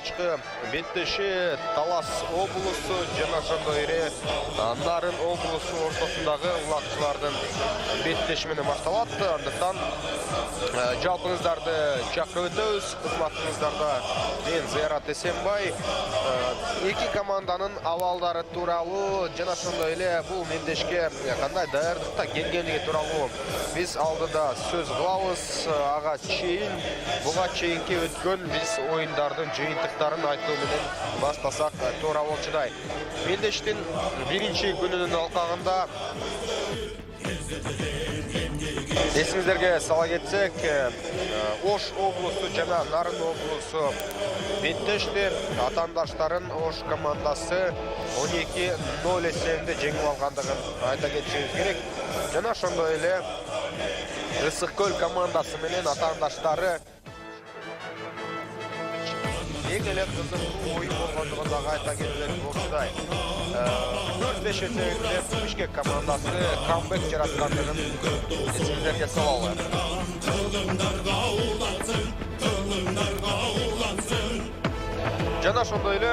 алгачкы беттеши Талас облысы жана ошондой эле Нарын облысы ортосундагы улакчылардын беттеши менен башталат. Андыктан жалпыңыздарды чакырып өтөбүз. Кызматыңыздарда мен Зыярат Эсенбай. Эки команданын абалдары тууралуу жана ошондой эле бул мендешке кандай даярдыкта келгендиги тууралуу биз алдыда сөз кылабыз. Ага чейин буга чейинки өткөн биз оюндардын жыйынтыктарын айтуу менен баштасак туура болчудай. Мендештин биринчи күнүнүн алкагында эсиңиздерге сала кетсек, Ош облусу жана Нарын облусу беттешти. Атаандаштарын Ош командасы 12-0 эсебинде жеңип алгандыгын айта кетишибиз керек. Жана ошондой эле Ысык Көл командасы менен атаандаштары эң эле кызыктуу оюн болгондугун дагы айта кетилет болчудай. 4-5 эсебинде Бишкек командасы камбэк жараткандыгын эсиңиздерге салалы. Жана ошондой эле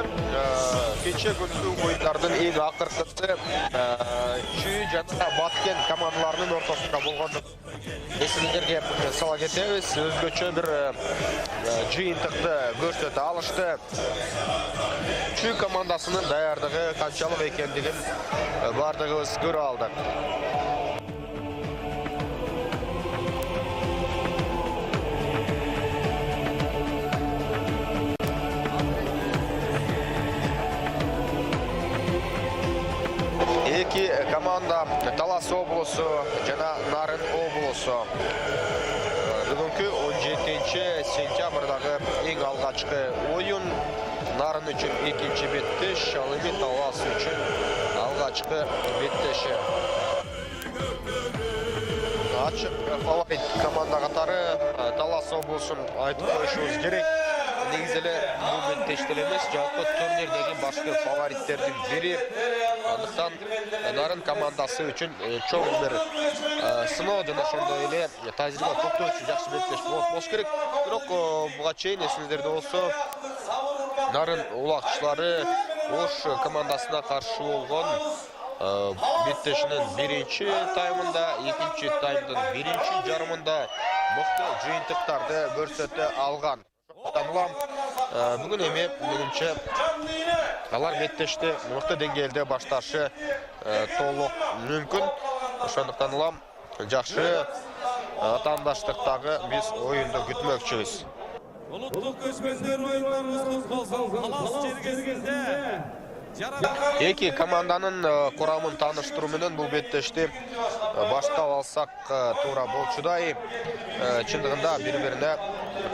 кечээ күндү оюндардын эң акыркысы Чүй жана Баткен командаларынын ортосунда болгондук эсиңиздерге сала кетебиз. Өзгөчө бир жыйынтыкты көрсөтө алышты. Чүй командасынын даярдыгы канчалык экендигин бардыгыбыз көрө алдык. Эки команда Талас облусу жана Нарын облусу. Бүгүнкү 17-сентябрдагы эң алгачкы оюн Нарын үчүн экинчи беттеш, ал эми Талас үчүн алгачкы беттеши. Ачык фаворит команда катары Талас облусун айтып коюшубуз керек. Негизи эле бул беттештер эмес, жалпы турнирдеги башкы фавориттердин бири. Андыктан Нарын командасы үчүн чоң бир сыноо жана ошондой эле тажрыйба топтоочу жакшы беттеш болуш керек. Бирок буга чейин эсиңиздерде болсо Нарын улакчылары Ош командасына каршы болгон беттешинин биринчи таймында, экинчи таймдын биринчи жарымында мыкты жыйынтыктарды көрсөтө алган. Бүгүн эми менимче алар беттешти мыкты деңгээлде башташы толук мүмкүн. Ошондуктан улам жакшы атаандаштыктагы биз оюнду күтмөкчүбүз. Улуттук көчмөндөр оюндарыбыз козголгон Талас жергесинде Эки команданын курамын тааныштыруу менен бул беттешти баштап алсак туура болчудай. Чындыгында бири-бирине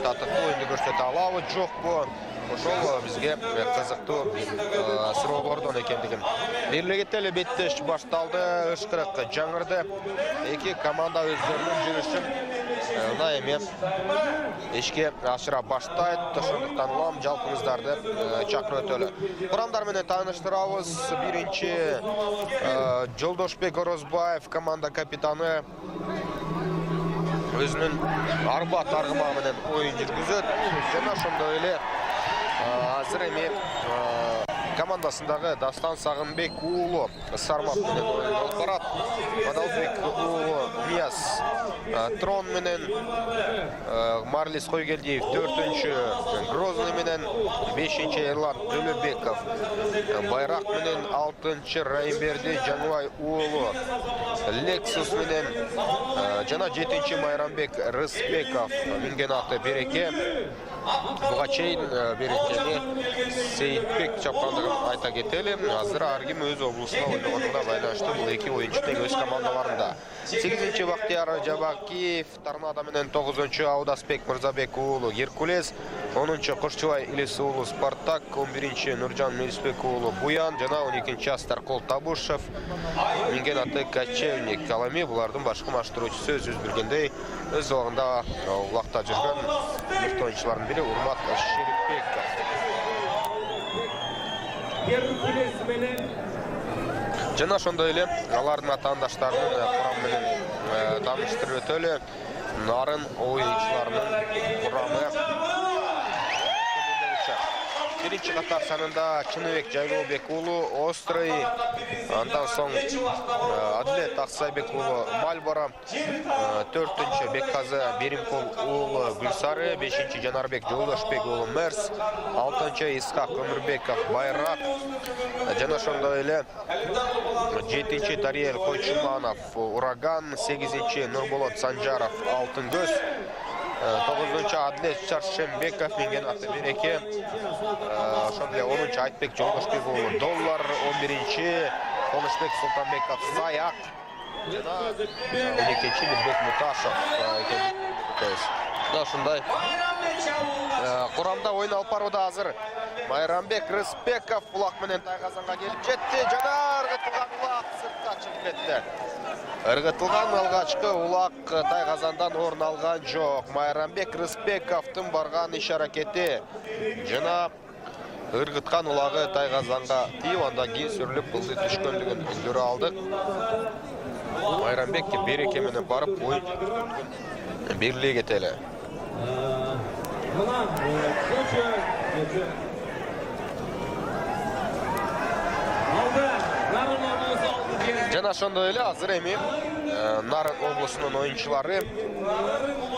татыктуу оюнду көрсөтө алабы, жокпу? Ошол бизге кызыктуу суроолордон экендигин. Бирлигите эле беттеш башталды, ышкырык жаңырды. Эки команда өздөрүнүн жүрүшүн мына эми ишке ашыра баштайт. Ошондуктан улам жалпыңыздарды чакырып өтөлү. Курамдар менен тааныштырабыз. Биринчи Жолдошбек Орозбаев команда капитаны өзүнүн арба таргымагы менен оюн жүргүзөт. Жана ошондой эле азыр эми командасындагы Дастан Сагынбек уулу Сармат менен оюн алып барат. Мадалбек уулу Нияз Трон менен, Марлис Койгелдиев 4-чү Грозный менен, 5-чи Эрлан Төлөбеков Байрак менен, 6-чы Райымберди Жаңыбай уулу Лексус менен жана 7-чи Майрамбек Рыспеков минген аты Береке. Буга чейин Берекени Сейитбек чапкандыгын айта кетели. Азыр ар ким өз облусуна ойногонуна байланыштуу бул эки оюнчу тең өз командаларында. 8-чи Бактияр Жабакиев Торнадо менен, 9-чу Аудасбек Мырзабек уулу Геркулес, 10-чу Кошчубай Илис уулу Спартак, 11-чи Нуржан Мелисбек уулу Буян жана 12-чи Астаркол Табушев минген аты Качевник. Ал эми булардын башкы маштыруучусу өзүбүз билгендей өз убагында улакта жүргөн мыкты оюнчулардын бири Урмат Шерипбеков. Жана ошондой эле алардын атаандаштарынын курамы менен тааныштырып өтөлү. Нарын оюнчуларынын курамы Birinci qatar sanında Çınıbek Jaylobek ulu Ostroy, ondan soň Adilet Aksayбек ulu Malbora, 4-nji Bekkazy Berimkul ulu Gülsarı, 5-nji Janarbek Joldoşbek ulu Mers, 6-nji İshak Ömürbekov Bayrak, jana şonda ele 7-nji Dariel Koyçumanov Uragan, 8-nji Nurbolot Sanjarov Altın-Göz, 9-nji Adilet Çarşembekov Mengen Atabereke, şonda 10-nji Aytbek Joldoşbek ulu Dollar, 11-nji Konuşbek Sultanbekov Sayak, jana 12-nji Mirbek Mutaşov da şunday Quramda oyun alып баруда азыр Майрамбек Рыспеков улак менен тайгазанга келип жетти. Жана ыргытылган улак сыртка чыгып кетти. Ыргытылган алгачкы улак тайгазандан орун алган жок. Майрамбек Рыспековдун барган иш аракети жана ыргыткан улагы тайгазанга тийип, андан кийин сүрүлүп былды түшкөндүгүн көрө алдык. Майрамбек береке менен барып оюн бирлиге кетели. Жана ошондой эле азыр эми Нарын облусунун оюнчулары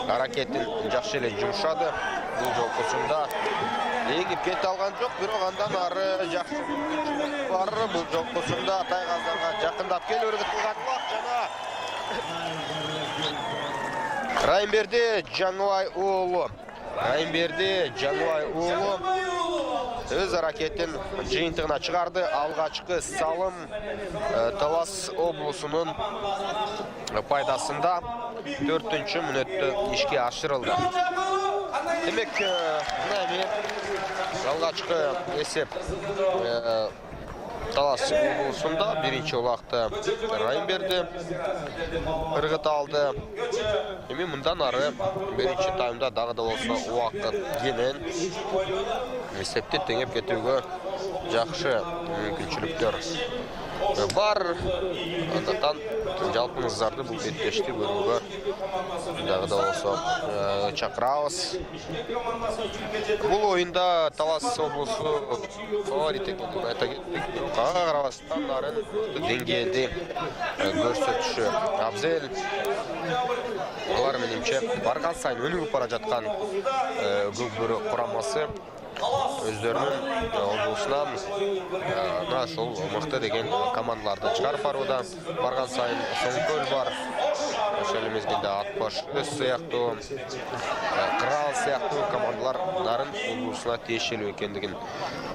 аракетин жакшы эле жумшады. Бул жолкусунда эгип кете алган жок, бирок андан ары жакшы мүмкүнчүлүк бар. Бул жолкусунда тайгазанга жакындап келип ыргытылган уак жана Райымберди Жаңыбай уулу өз аракетин жыйынтыгына чыгарды. Алгачкы салым Талас облусунун пайдасында 4-нчү мүнөттө ишке ашырылды. Демек, алгачкы эсеп Талас облусунда биринчи улакты Райымберди ыргыта алды. Эми мындан ары биринчи таймда дагы да болсо убакыт кенен эсепти теңеп кетүүгө жакшы мүмкүнчүлүктөр бар. Андыктан жалпыңыздарды бул беттешти көрүүгө дагы да болсо чакырабыз. Бул оюнда Талас облусу фаворит экенин айта кеттик. Ага карабастан нарын деңгээлди көрсөтүшү абзел. Алар менимче барган сайын өнүгүп бара жаткан Көкбөрү курамасы өздөрүнүн облусунан ошол мыкты деген командаларды чыгарып барууда. Барган сайын Соңкөл бар, ошол мезгилде Атбаш сыяктуу, Кырал сыяктуу командалар Нарын облусуна тиешелүү экендигин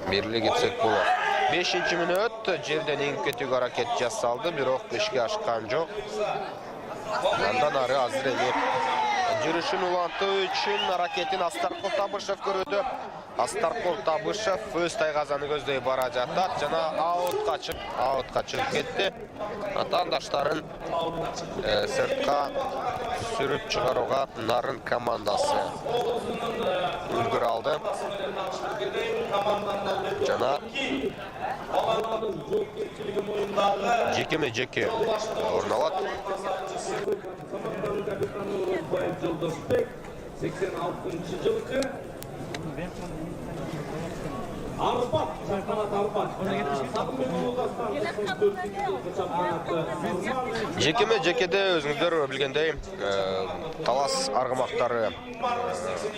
белгилей кетсек болот. 5-нчи мүнөт жерден эңип кетүүгө аракет жасалды, бирок ишке ашкан жок. Андан ары азыр эми жүрүшүн улантуу үчүн аракетин Астаркул Табышев көрүүдө. Астаркул Табышев өз тайгазаны көздөй бара жатат жана аутка чыгып кетти. Атаандаштарын сыртка сүрүп чыгарууга Нарын командасы үлгүрө алды. Жана жеке орун алат. 86-жылкы Арбат, чемпионат Арбат. Жекеде өзүңүздөр билгендей, Талас аргымактары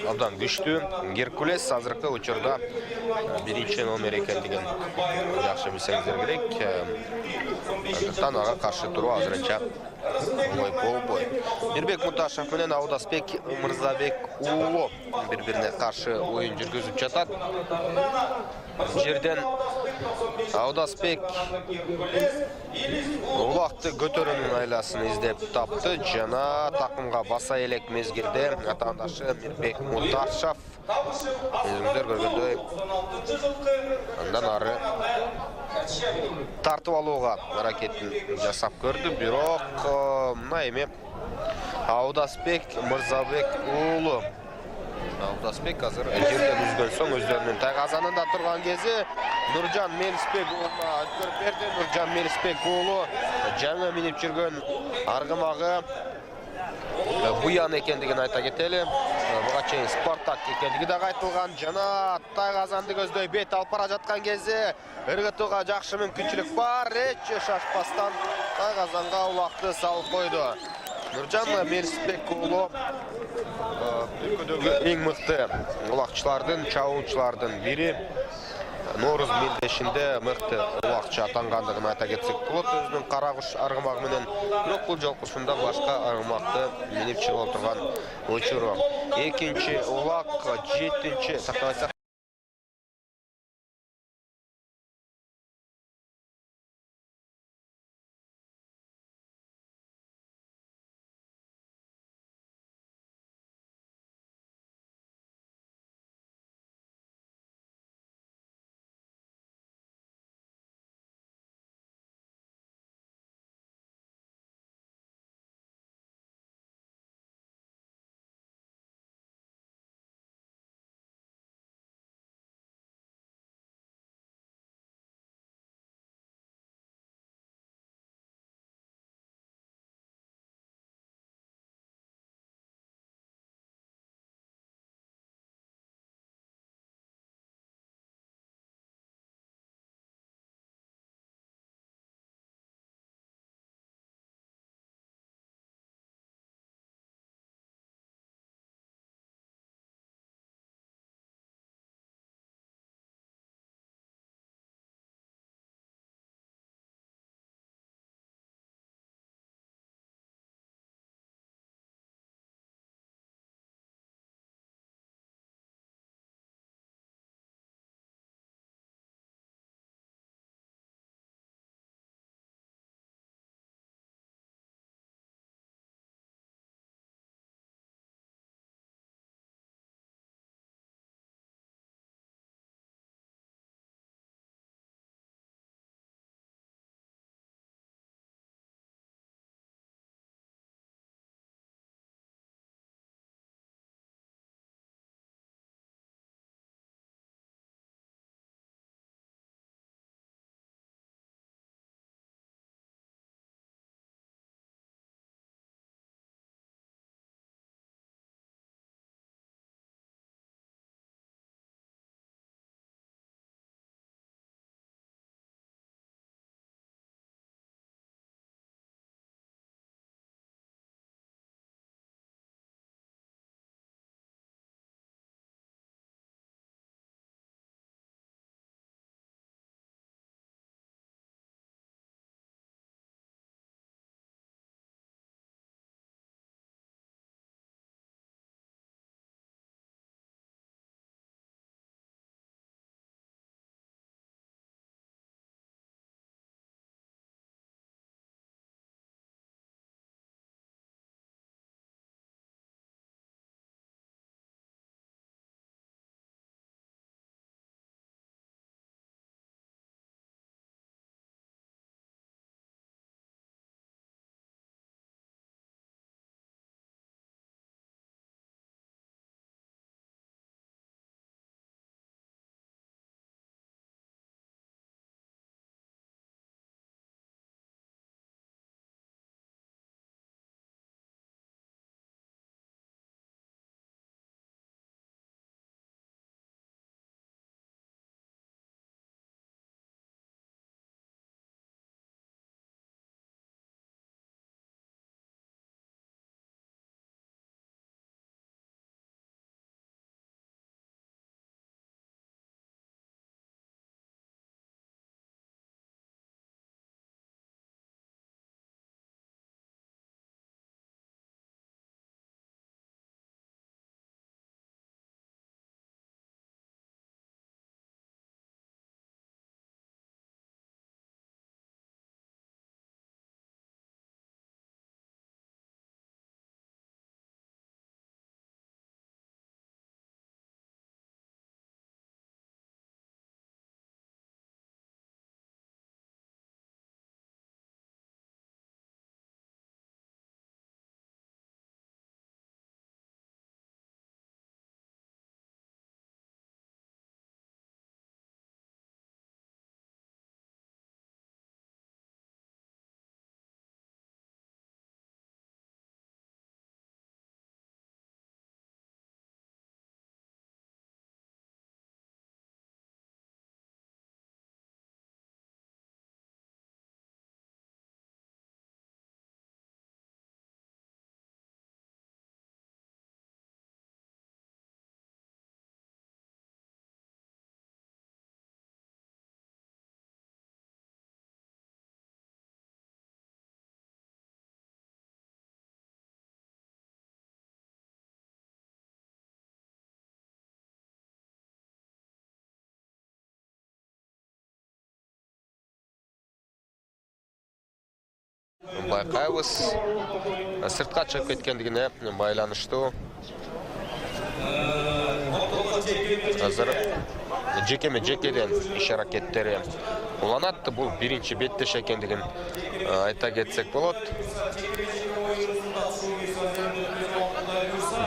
абдан күчтүү. Геркулес азыркы учурда биринчи номер экендигин жакшы билсеңиздер керек. Андыктан ага каршы туруу азырынча болбой. Мирбек Муташев менен Аудасбек Мырзабек уулу бири-бирине каршы оюн жүргүзүп жатат. Жерден Аудасбек улакты көтөрүүнүн айласын издеп тапты жана такымга баса элек мезгилде атаандашы Мирбек Муташев өзүңүздөр көргөндөй андан ары тартып алууга аракетин жасап көрдү, бирок мына эми Аудасбек Мырзабек уулу Аудасбек азыр жерден үзгөн соң өздөрүнүн тайгазанында турган кези Нуржан Мелисбек уулуна өткөрүп берди. Нуржан Мелисбек уулу жаңы минип жүргөн аргымагы Буян экендигин айта кетели. Буга чейин Спартак экендиги да айтылган. Жана Тайгазанды көздөй бет алып бара жаткан кезде ыргытууга жакшы мүмкүнчүлүк бар. Эч шашпастан Тайгазанга улакты салып койду. Нуржан Мелисбек уулу өлкөдөгү эң мыкты улакчылардын, чабуучулардын бири. Норuz мелдешинде мыкты улакчы атангандыгын айта кетсек болот. Өзүнүн Каракуш аргымагы менен, бирок бул жолку ушунда башка аргымакты минип чыгып отурган учуру. Экинчи улак, 7-чи байқаймыз. Сыртқа шығып кеткендігіне байланыштуу. Азыр жекеме-жекеден иш аракеттери уланат. Бул биринчи беттеш экендигин айта кетсек болот.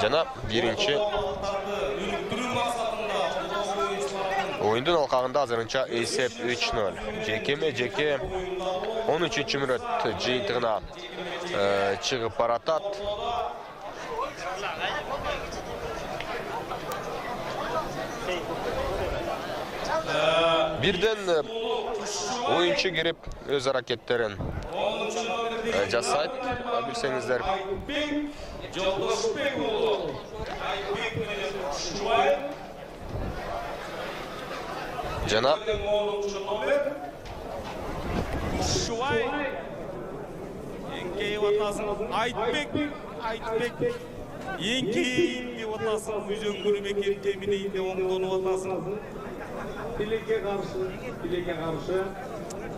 Жана биринчи оюндун алкагында азырынча эсеп 3-0. Жекеме-жеке 13-мүнөт жыйынтыгына чыгып баратат. Бирден оюнчу кирип өз аракеттерин жасайт. Билсеңиздер. Жана Шуай. Еңкейіп атасын. Айтбек. Еңкейіп деп атасын. Үзөңгүрү бекер теминейін деп оңдонып атасын. Билекке қаршы.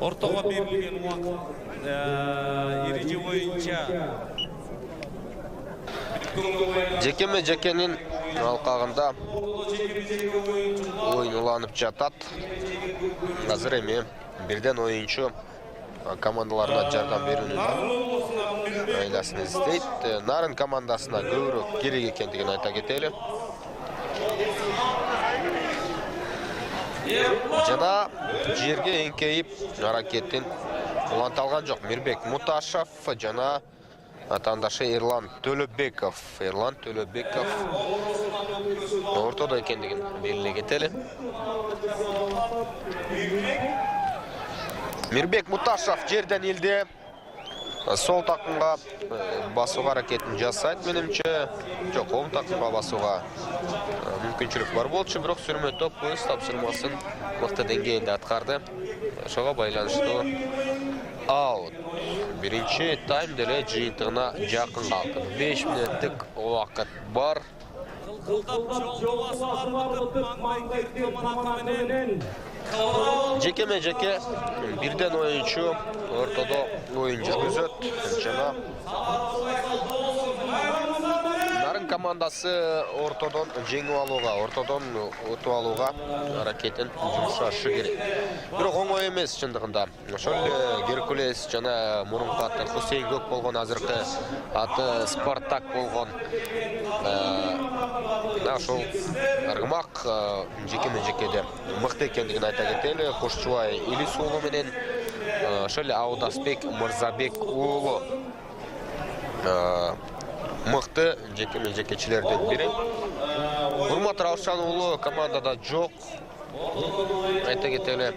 Ортоға берілген уақыт ереже бойынша жекеме-жекенин алкагында оюн уланып жатат. Азыр эми бирден оюнчу командаларына жардам берүүнүн айласын издейт. Нарын командасына көбүрөөк керек экендигин айта кетели. Жана жерге эңкейип аракетин уланталган жок. Мирбек Муташев жана атандашы Эрлан Төлөбеков. Ортодо экендигин белгилей кетели. Мирбек Муташев жерден илди. Сол такымга басууга аракетин жасайт менимче. Жок, оң такымга басууга мүмкүнчүлүк бар болчу, бирок сүрмө топ өз тапшырмасын мыкты деңгээлде аткарды. Ошого байланыштуу аут. Биринчи тайм деле жыйынтыгына жакын калды. 5 мүнөттүк убакыт бар. Жекеме-жеке бирден оюнчу ортодо оюн жүргүзөт. Жана Нарын командасы ортодон жеңип алууга, ортодон утуп алууга аракетин жумшашы керек. Бирок оңой эмес чындыгында. Ошол Геркулес жана мурунку аты Хусейн Көк болгон, азыркы аты Спартак болгон. Ошол аргымак жекеме-жекеде мыкты экендигин айта кетели. Кошчубай Илис уулу менен ошол Аудасбек Мырзабек уулу мыкты жекеме-жекечилерден бири. Урмат Раушан уулу командада жок. Айта кетели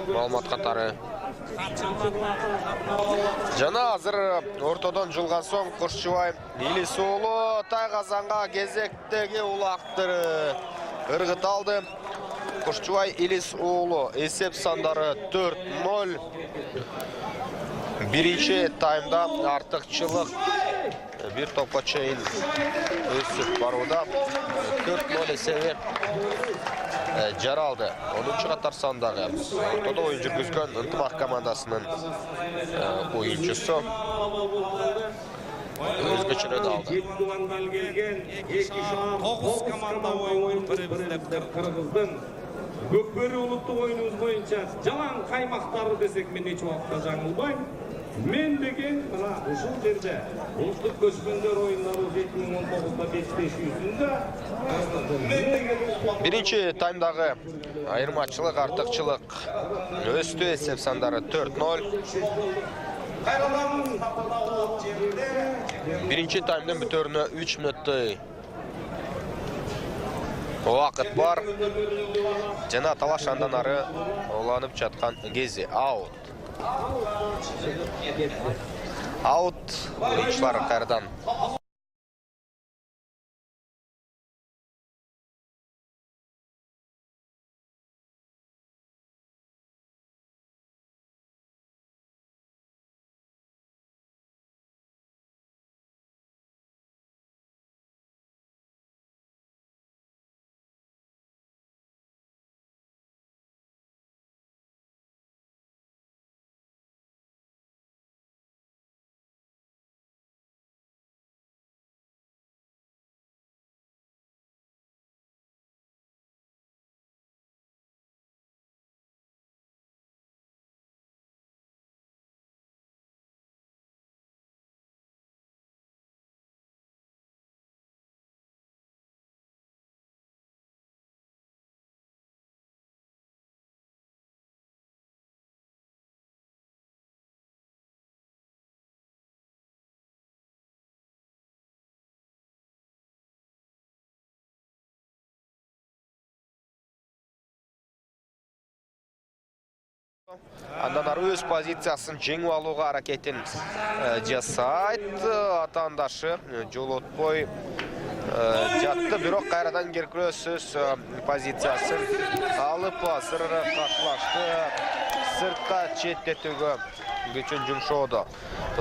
маалымат катары. Жана азыр ортодон жылган соң Кошчубай Илис уулу Тайгазанга кезектеги улактыры ыргыт алды. Кошчубай Илис уулу эсеп сандары 4-0. Биринчи таймда артыкчылык бир топко чейин өсүп барууда. 4-0 эсеби жаралды. 10-чу катар сандагы ортодо оюн жүргүзгөн Ынтымак командасынын оюнчусу өзгөчөлөдү алды. 9 команда ойын Кыргыздын Көкбөрү улуттук оюнубуз боюнча жалаң каймактары десек мен эч убакта жаңылбайм. Мен деген мына ушул жерде улуттук көчкөндөр оюндары 2019-да 5-5-100-дүндө Биринчи таймдагы айырмачылык, артыкчылык өстү. Эсеп сандары 4-0. Биринчи таймдын бүтөрүнө 3 мүнөттөй убакыт бар. Жана талаш андан ары уланып жаткан кези аут. Оюнчулар кайрадан Андан ары өз позициясын жеңіп алуға аракетін жасайды. Атандашы жол отпой жатты, бирок кайрадан керкүрөс өз позициясын алып сырыры катлашты. Сыртқа четтетүүгө күчүн жумшоодо.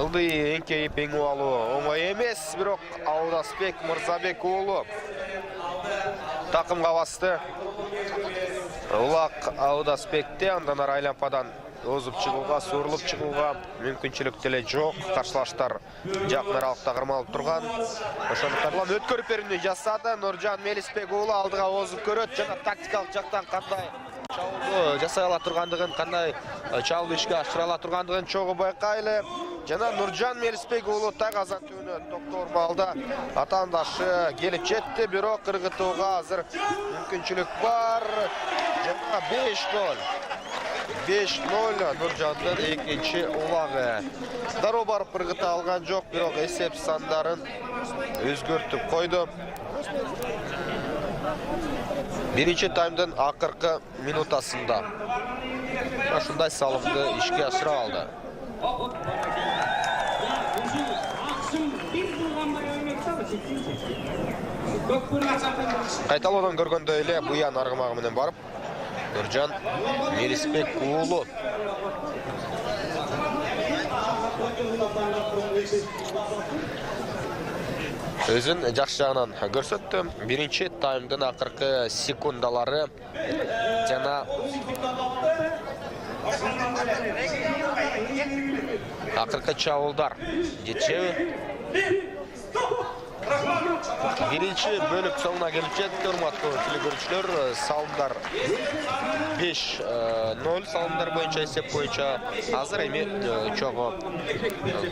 Ылдый эңкейип эңип алуу оңой эмес, бирок Аудасбек Мырзабек уулу такымга басты. Улак Аудасбекте андан ары айлампадан озуп чыгууга, сурулуп чыгууга мүмкүнчүлүк деле жок. Каршылаштар жакын аралыкта кырмалып турган. Ошондуктан өткөрүп берүүнү жасады. Нуржан Мелисбек уулу алдыга озуп көрөт жана тактикалык жактан кандай чабуулду жасай ала тургандыгын, кандай чабуул ишке ашыра ала тургандыгын чогуу байкайлы. Жана Нуржан Мелисбек уулу так азан түбүнө токтор балда атаандашы келип жетти, бирок кыргытууга азыр мүмкүнчүлүк бар. Жана 5-0. 5-0 Нуржандын экинчи улагы. Дароо барып кыргыта алган жок, бирок эсеп сандарын өзгөртүп койду. Биринчи таймдын акыркы минутасында ушундай салымды ишке ашыра алды. Кайталоодан көргөндөй эле буян аргымагы менен барып Нуржан Мелисбек уулу өзүн жакшы жагынан көрсөттү. Биринчи таймдын акыркы секундалары жана акыркы чабуулдар жетишеби? Биринчи бөлүк соңуна келип жетти, урматтуу телекөрүүчүлөр. Салымдар 5-0 салымдар боюнча, эсеп боюнча азыр эми чогуу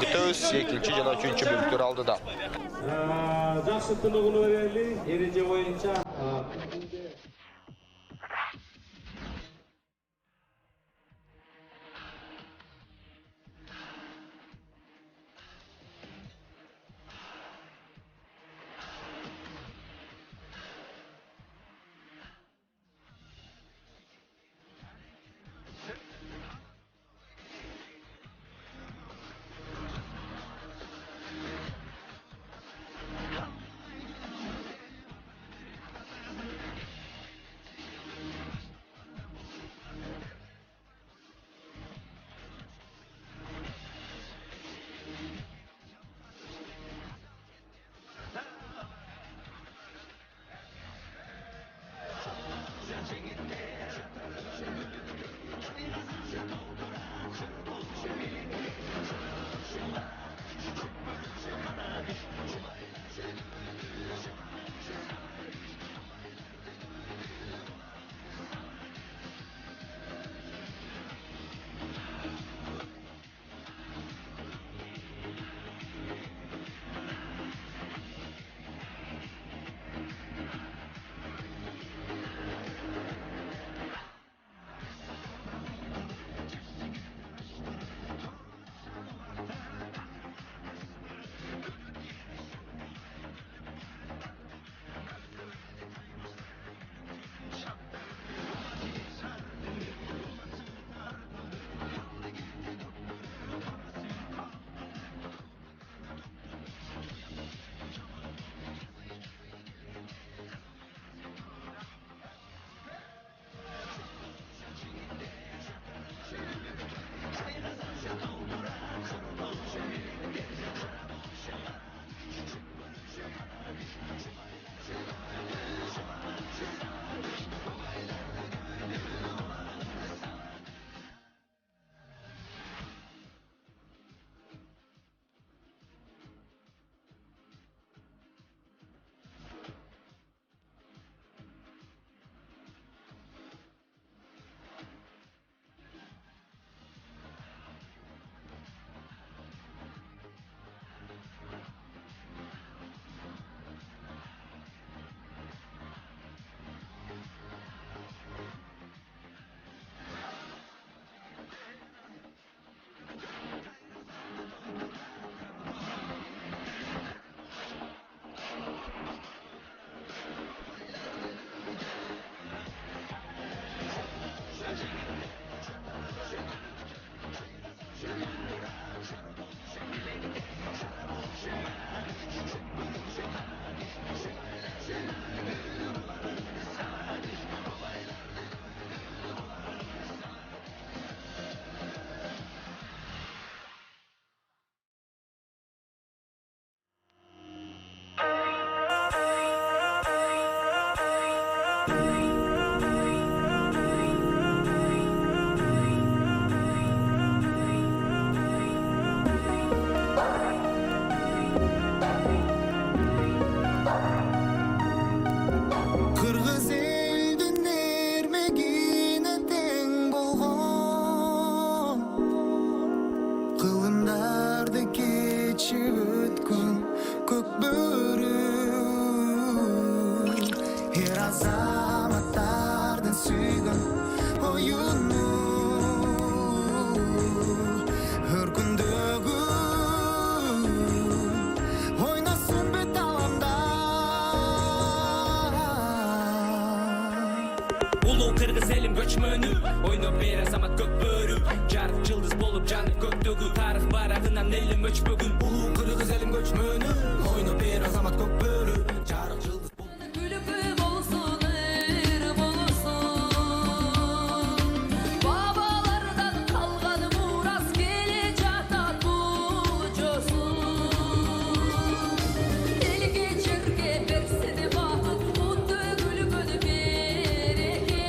күтөбүз экинчи жана үчүнчү бөлүктөр алдыда. Жакшы тыныгын берели, эреже боюнча Her azamatlardan suygun oyunu Her gündөгү oynasın bet alamda Ulu kırgız elim göçmönü Oynop bir azamat gök börü Jarık yıldız bolup janıp göktөгү Tarih baragынан elim öçpөгүn Ulu kırgız elim göçmönü Oynop bir azamat gök börü Jarık yıldız Gülüpüm olsun, ırım olsun Babalardan kalgan muras Gele jatat bucosun El geçirge bersini bakıp Mutlu gülüpünü bereke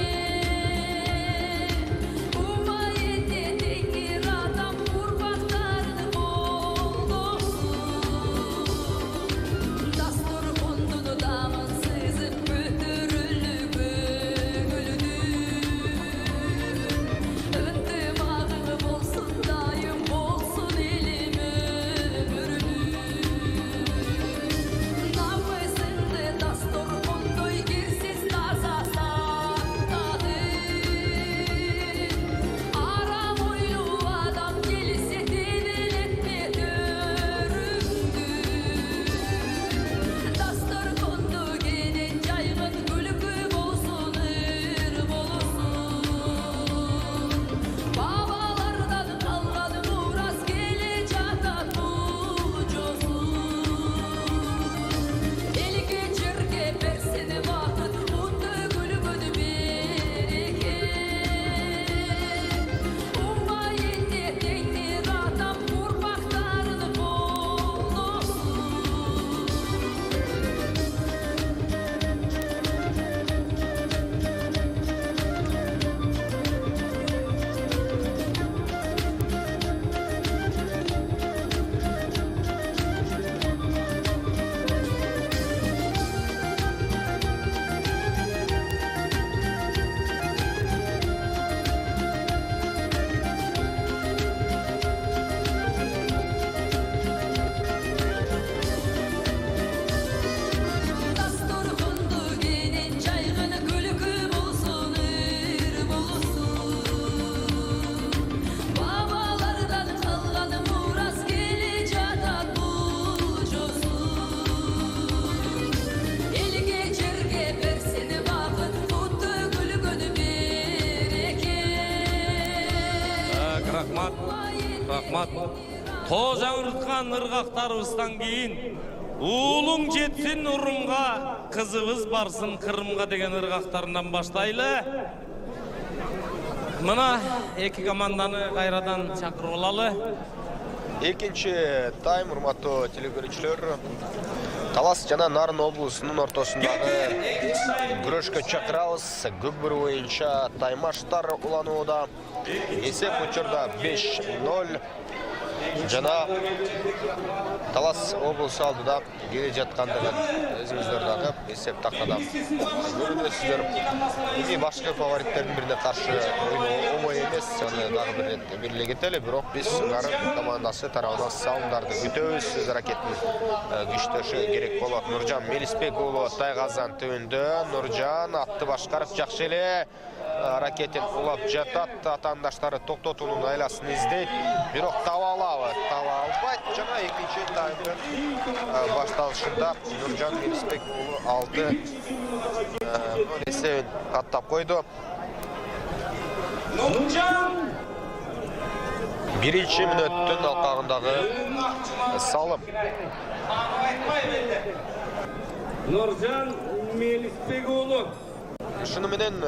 Umayette tekir adam Kurbaklarını boldosun Dastur kondunu damın sızıp Götürüllü gömülünü Öntımağını bolsun dayım bolsun elim ömürünü Namısındı dastur kondoy girsiz taza sakladı Aram oylu adam gelirse develetme döründü Dastur kondu gelen caygın gülüküm olsun ırım olsun Babalardan kalgan muras gele jatat bucosun El geçirge bersini vakit mutlu gülümünü bereke Umayette tekir adam kurbaklarını boldosun Dastur kondu gelen caygını gülüküm olsun ırım olsun Babalardan kalgan muras gele jatat bucosun El geçirge bersini vakit mutlu gülükünü bereke Rahmat. Toz ağırtkan ırgaktarыбыздан кейін Улуң жетсин Урумга, кызыбыз барсын Кырымга деген ыргактарынан баштайлы. Мына эки команданы кайрадан чакырып алалы. Экинчи тайм, урматтуу телекөрүүчүлөр. Талас жана Нарын облусунун ортосундагы күрөшкө чакырабыз. Көкбөр боюнча таймаштар уланууда. Эсеп учурда 5-0. Жана Талас облусу алдыда келе жаткандыгын өзүңүздөр дагы эсеп тактада көрүнөсүздөр. Эми башкы фавориттердин бирине каршы ойноо оңой эмес. Жана дагы бир эле кетели, бирок биз Нарын командасы тарабынан салымдарды күтөбүз. Өз аракетин күчтөшү керек болот. Нуржан Мелисбек уулу Тайгазан түбүндө. Нуржан атты башкарып жакшы эле аракетин улап жатат. Атаандаштары токтотуунун айласын издейт. Бирок таба албайт. Жана экинчи таймдын башталышында Нуржан Мелисбек уулу алды эсебин каттап койду. Биринчи мүнөттүн алкагындагы салым. Нуржан Мелисбек уулу Шуну менен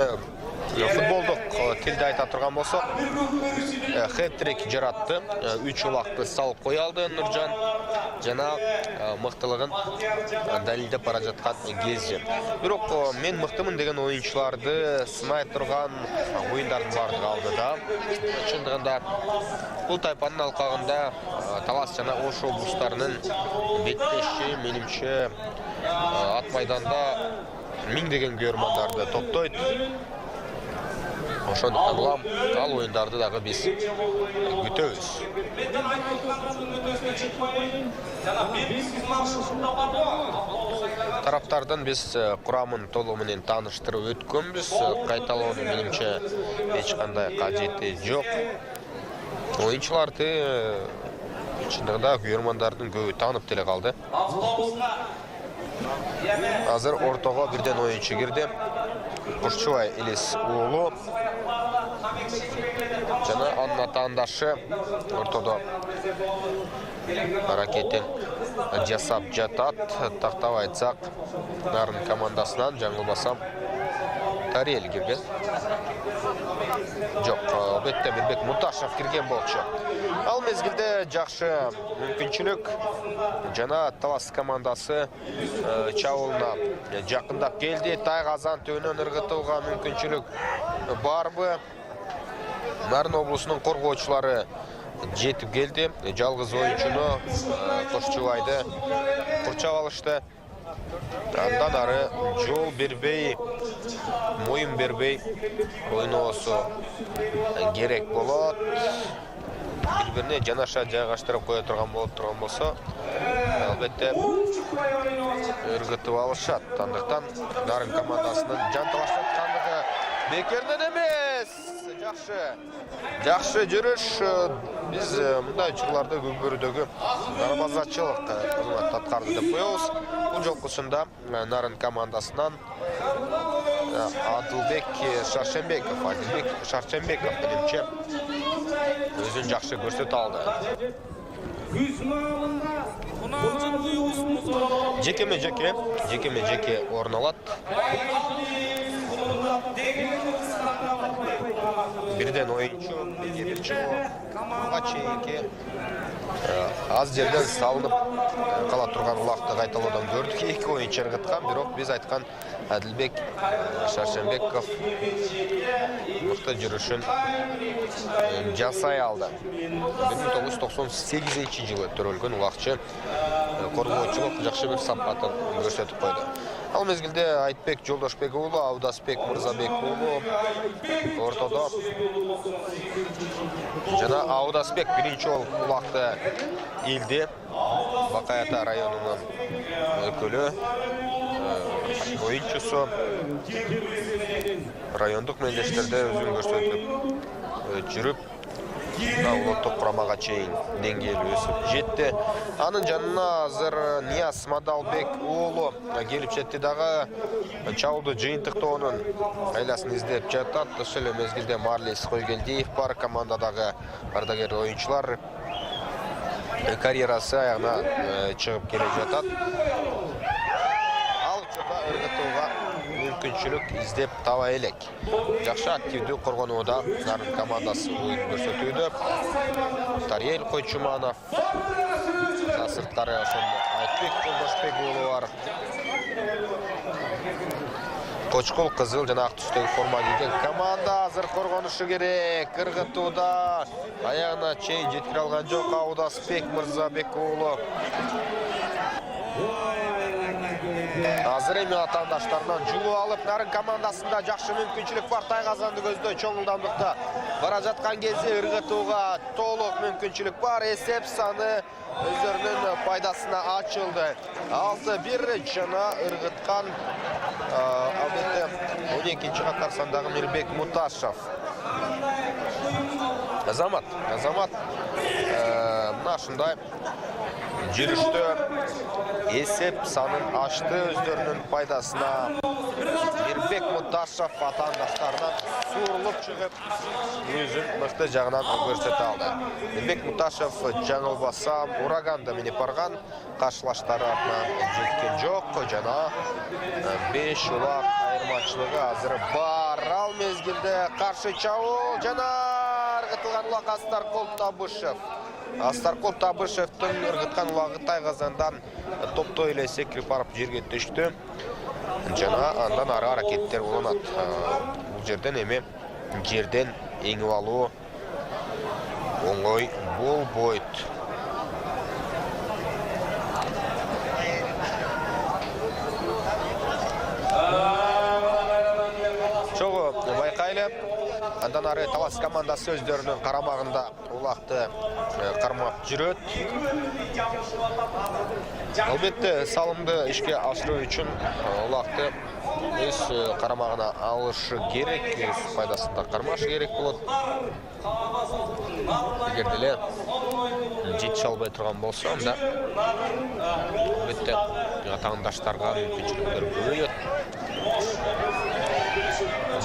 футболдук тилде айта турган болсок, хэт-трик жаратты. 3 улакты салып кое алды Нуржан. Жана мыктылыгын далилдеп бара жаткан кези. Бирок мен мыктымын деген оюнчуларды сынай турган оюндардын баардыгы алдыда. Чындыгында бул тайпанын алкагында Талас жана Ош облустарынын беттеши менимче ат майданда миңдеген көрөрмандарды топтойт. Ошондуктан улам ал оюндарды дагы биз күтөбүз. тараптардан біз құрамын толығы менен таныштырып өткөнбүз. Кайталоону менимче эч кандай кажети жок. Oyunçulardı чындыгында күйөрмандардын көбү таанып деле калды. Азыр ортого бирден оюнчу кирди. Кушчубай Илис уулу жана анын атаандашы ортодо аракетин жасап жатат. Тактап айтсак, Нарын командасынан жаңылбасам Тариел кирген. Жок, бетте Мирбек Муташев кирген болчу. Ал мезгилде жакшы мүмкүнчүлүк жана Талас командасы чабуулуна жакындап келди. Тайгазан төөнөн ыргытууга мүмкүнчүлүк барбы? Нарын облусунун коргоочулары жетип келди. Жалгыз оюнчуну Кошчубайды курчап алышты. Андан ары жол бербей, моюн бербей ойноосу керек болот. Бири-бирине жанаша жайгаштырып кое турган болсо, албетте ыргытып алышат. Андыктан Нарын командасынын жанталашаткандыгы бекерден эмес. Жакшы жүрүш. Биз мындай учурларда көкбөрүдөгү дарбазачылык кызмат аткарды деп коебуз. Бул жолкусунда Нарын командасынан Адылбек Шаршенбеков менимче өзүн жакшы көрсөтө алды. Жекеме-жеке орун алат. Бирден оюнчу, биринчи чейинки аз жерден салынып кала турган улакты кайталоодон көрдүк. Эки оюнчу ыргыткан, бирок биз айткан Адилбек Шаршенбеков мыкты жүрүшүн жасай алды. 1998-жылы төрөлгөн улакчы коргоочулук жакшы бир сапатын көрсөтүп койду. Ал мезгилде Айтбек Жолдошбек уулу, Аудасбек Мырзабек уулу ортодо. Жана Аудасбек биринчи улакты илди. Бакаята районунун өкүлү, оюнчусу райондук мелдештерде өзүн көрсөтүп жүрүп, улуттук курамага чейин деңгээли өсүп жетти. Анын жанына азыр Нияз Мадалбек уулу келип жетти дагы чабуулду жыйынтыктоонун айласын издеп жатат. Ошол эле мезгилде Марлис Койгелдиев бар, командадагы ардагер оюнчулар карьерасы аягына чыгып келе жатат. Ал учурда ыргытууга мүмкүнчүлүк издеп таба элек. Жакшы активдүү коргонууда Нарын командасы оюн көрсөтүүдө. Тариел Койчуманов, сырттары ошондо Айтбек Жолдошбек уулу бар. Кочкул кызыл жана ак түстөгү форма кийген команда азыр коргонушу керек. Ыргытууда аягына чейин жеткире алган жок Аудасбек Мырзабек уулу. Азыр эми атаандаштарынан жулуп алып, Нарын командасында жакшы мүмкүнчүлүк бар. Тайгазанды көздөй чоң ылдамдыкта бара жаткан кезде ыргытууга толук мүмкүнчүлүк бар. Эсеп саны өздөрүнүн пайдасына ачылды. 6-1 жана ыргыткан албетте 12-чи катар сандагы Мирбек Муташев. Азамат мына ушундай жүрүштө эсеп санын ачты өздөрүнүн пайдасына. Мирбек Муташев атаандаштарынан суурулуп чыгып, өзүн мыкты жагынан көрсөтө алды. Мирбек Муташев жаңылбасам Ураганда минип барган, каршылаштары артынан жеткен жок жана 5 улак айырмачылыгы азыр бар. Ал мезгилде каршы чабуул жана ыргытылган улак Астаркул Табышевдин ыргыткан улагы Тайгазандан топтой эле секирип барып жерге түштү. Жана андан ары аракеттер уланат. Бул жерден эми жерден эңип алуу оңой болбойт. Чогуу байкайлы. Андан ары Талас командасы өздерінің қарамағында улақты қармап жүрөт. Албетте салымды ішке асыру үшін улақты өз қарамағына алышы керек, өз пайдасында қармашы керек болады. Егерделе жет шалбай тұрған болса, онда албетте таңдаштарға мүмкіншіліктер көбейет.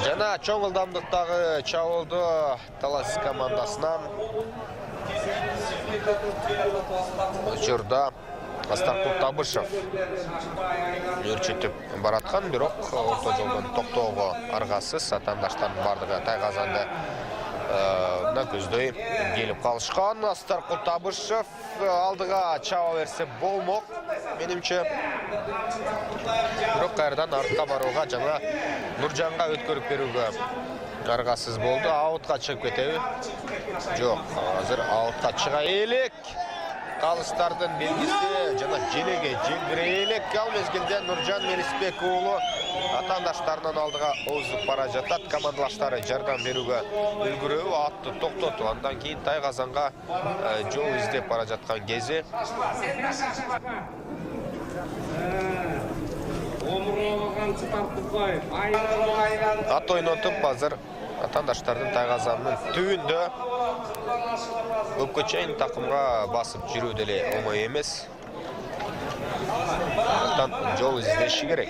Жана чоң ылдамдықтағы чабуылды Талас командасынан жұрда Астарқұл Табышев өрчетіп баратқан, бирок орта жолдан тоқтауға арғасыз атандаштан бардығы тайғазанды көздөй келіп қалышқан. Астарқұл Табышев алдыға чаба берсе болмоқ, менімше. Бирок қайырдан артқа баруға жаңа Нұржанға өткөріп беруге арғасыз болды. Аутқа шығып кетеуі. Жоқ, азыр аутқа шыға елек. Қалыстардың белгісі жана желеге желдірелік. Ал мезгілде Нұржан Мелисбек ұлы атандаштарынан алдыға озып бара жатат. Командалаштары жардам беруге үлгіреуі атты тоқтоту. Андан кейін Тайғазанға жол іздеп бара жатқан кезі. Ат ойнотып азыр атандаштардың Тайғазанның түйінді көпкөчейін тақымға басып жүру деле оңай емес. Аттан жол іздеші керек.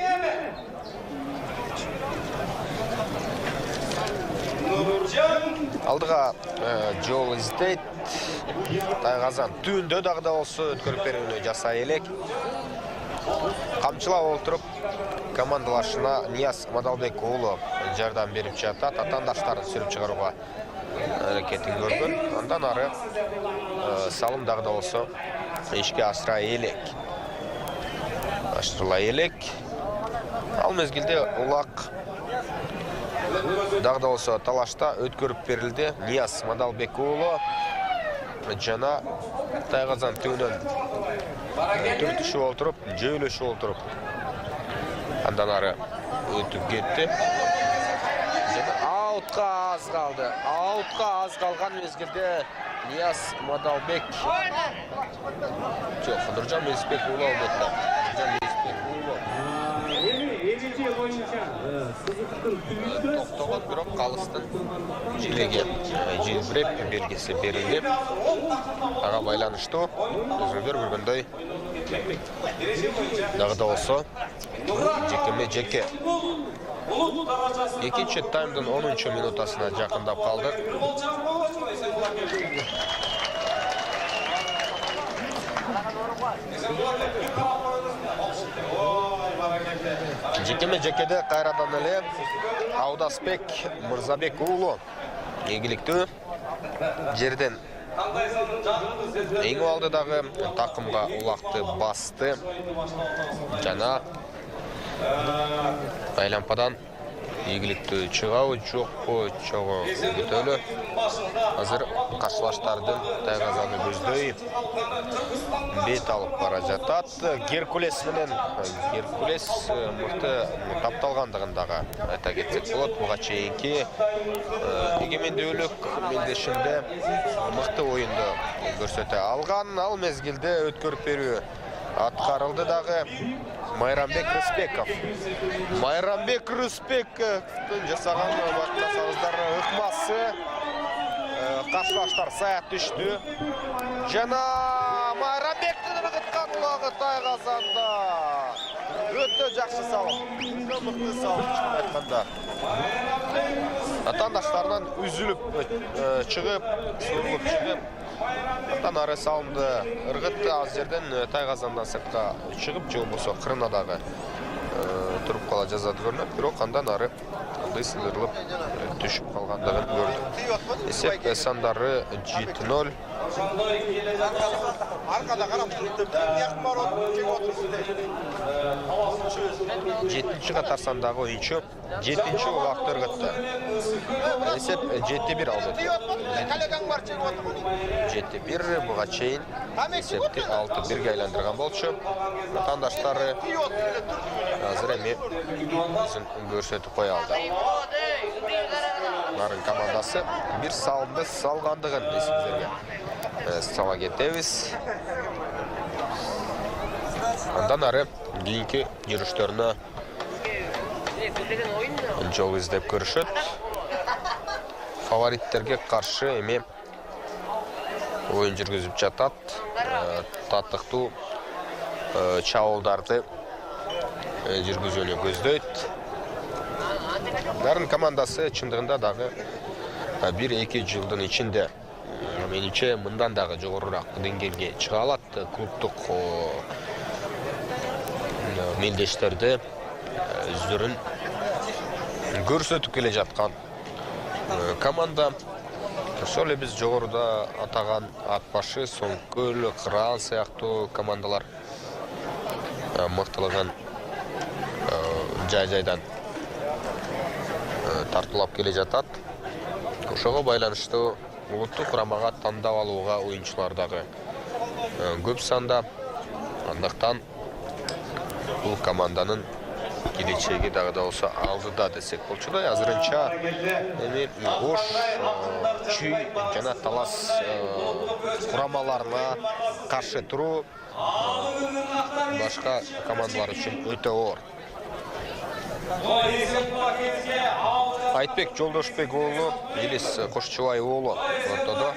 Алдыға жол іздейт. Тайғазан түйінді дағда олсы өткөріп беруіне жаса елек. Қамчылау олтырып, командалашына Нияз Мадалбек ұлы жардам беріп жатат. Атандаштарын сүріп шығаруға әрекетін көрген. Андан ары салым дағда олсы ешке асыра елек. Аштырыла елек. Ал мезгілде ұлақ дағда олсы талашта өткөріп берілді. Нияз Мадалбек ұлы жана Тайғазан түйінен түртіші олтырып, жөйлеші олтырып. Андан ары өтіп кетті. Аутқа аз қалды. Аутқа аз қалған мезгілде Нияз Мадалбек. Жоқ, Нұржан Мелисбек ұлы албетті. Нұржан Мелисбек ұлы. Тоқтоған бирок қалыстың желеге желбіреп белгісі беріліп. Аға байланышты. Өзіңдер көргендей. Дағда олсы. Жекеме жеке. Екінші таймдың 10-ші минутасына жақындап қалдық. Жекеме жекеде қайрадан әле Аудасбек Мырзабек ұлы егілікті жерден ең алдыдағы тақымға ұлақты басты. Жана айлампадан егілікті шығау жоқпы чоғы өтөлі. Азыр қарсылаштардың Тайғазаны көздөй бет алып бара жатат. Геркулес мықты тапталғандығындағы айта кетсек болады. Бұға чейінки егемендеулік мелдешінде мықты ойынды көрсете алған. Ал мезгілде өткөріп беру атқарылды дағы Майрамбек Рыспеков. Майрамбек Рыспековтың жасаған бақтасаңыздары ұқмасы. Қарсылаштар саят түшті. Жана Майрамбектің ұрғытқан ұлағы Тайғазанда. Өтті жақсы салым. Мықты салым шықын айтқанда. Атандаштарынан үзіліп шығып, сұғылып шығып. Аттан ары салымды ұрғытты аз жерден Тайғазандан сыртқа шығып, жол болса қырынадағы тұрып қала жазады көрініп, бирок андан ары дысылырылып түшіп қалғандығын көрді. Есеп сандары 7-0. Жетінші қатар сандағы ойыншы 7-ші олақты ұрғытты. Есеп 7-1 алды. 7-1 бұға чейін есепті 6-1-ге айландырған болшы. Атандаштары азыр әме көрсетіп қой алды. Нарын командасы bir салымды салғандығын есіңіздерге сала кетеміз. Андан ары кейінгі жүріштеріне жол іздеп көрішіт. Фавориттерге қаршы еме ойын жүргізіп жатат. Таттықту чауылдарды жүргізуіне көздейді. Нарын командасы чындығында дағы 1-2 жылдың ішінде меніңше мындан дағы жоғарырақ деңгейге шыға алады. Клубтық мелдештерді өздерін көрсетіп келе жатқан команда. Соле біз жоғарыда атаған Атбашы, Соңкөл, Қыран сияқты командалар мықтылығын жай-жайдан тартылап келе жатат. Ошоға байланышты ұлттық құрамаға таңдап алуға ойыншылардағы көп санда. Андықтан бұл команданың келешегі дағы да осы алдыда десек болчудай. Азырынча ош, чүй жана талас құрамаларына қаршы тұру башқа командалар үшін өте оор. Айтбек Жолдошбек оğlu, Елес Қошчубай оğlu ортада.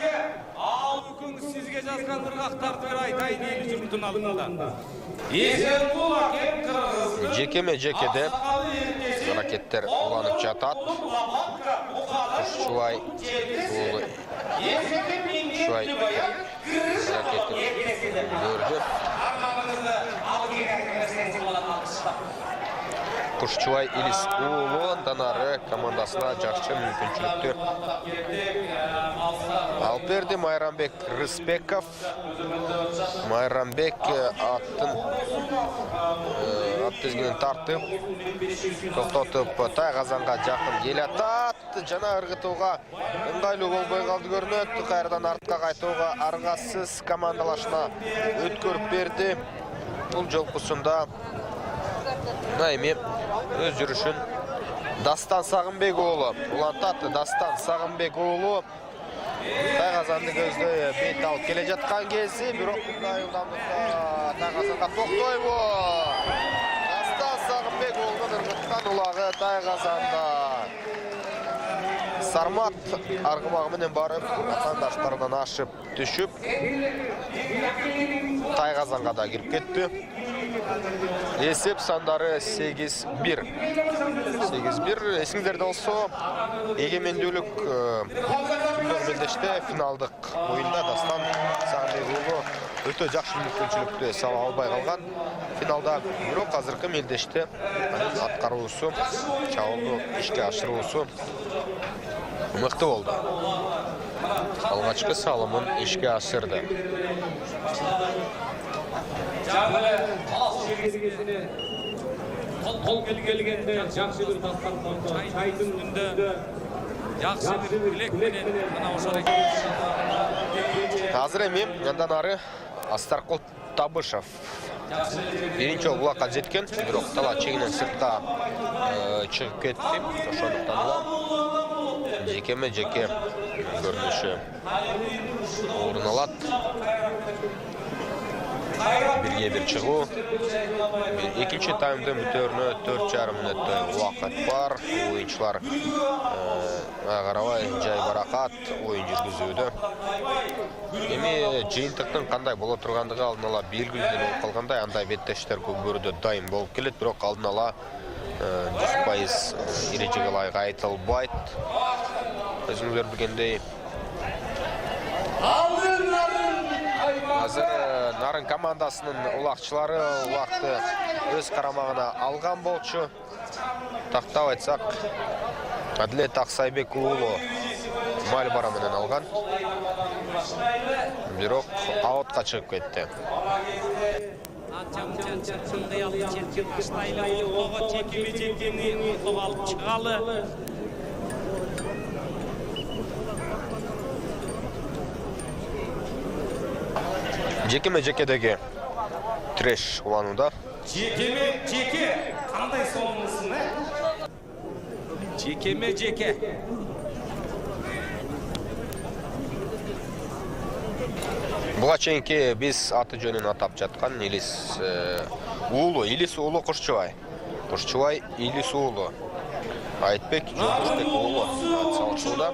Ал бүгін сізге жазған ырғақтарды бір айтайын ел жұртын алдында. Есенқұл Акен Қырғыз. Жекеме-жекеде ракеттер уланып жатат. Қошчубай оğlu ракеттер көрді. Қошчубай Елес оğlu данары командасына жақсы мүмкіншілікті алып берді. Майрамбек Рысбеков. Майрамбек ат тізгінін тартып, тоқтатып Тайғазанға жақын келатат. Жана ырғытуға ыңғайлы болбой қалды көрінеді. Қайырдан артқа қайтуға арғасыз командалашына өткөріп берді. Бұл жолқысында өз жүрішін Дастан Сағынбек оğlu улантаты. Дастан Сағынбек оğlu Тайғазанды көзді бет алып келе жатқан кезі, бирок мындай ылдамдыкта Тайғазанға тоқтой бу. Дастан Сағынбек оğluның ырғытқан улағы Тайғазанда. Сармат арғымағымен барып, атандаштардан ашып түшіп, Тайғазанға да кіріп кетті. Есеп сандары 8-1. 8-1. Есіңдерді олсо, егеменділік мелдеште финалдық ойында Дастан Сағынбек оğlu өте жақсы мүмкіншілікті сала албай қалған. Финалда бирок қазіргі мелдеште атқаруысы, чауылды ішке ашыруысы мықты болды. Алғашқы салымын ішке асырды. Қол келгенде жақсы бір дастан қойды. Чайдың үнді Жақсы бір білекменен мына ошар екен. Қазір емен, яндан ары Астарқұл Табышев. Бірінші олаққа жеткен, бирок тала чегінен сыртқа шығып кетті. Ошондуктан ула жекеме-жеке көрініші орын алады. Бірге бір шығу. Екінші таймды мүтеріне 4,5 минутты уақыт бар. Ойыншылар қарабай жай барақат ойын жүргізуді. Еме жиынтықтың қандай бола тұрғандығы алдын ала белгілі қалғандай, андай беттештер көбірді дайын болып келеді, бирок алдын ала 100% ережеге лайық айтылбайды. Өзіңіздер білгендей. Қазір Нарын командасының улақшылары уақыты өз қарамағына алған болчу. Тақтау айтсақ, Әділет Ақсайбек оğlu Мальбараменен алған. Бирок аутқа шығып кетті. Жекеме-жекедегі треш улануда. Жеке қандай соңғысын, Жекеме жеке. Буга чейинки биз аты жөнүн атап жаткан Илис уулу, Илис уулу Кушчубай. Кушчубай Илис уулу. Айтбек Жолдошбек уулу салышууда.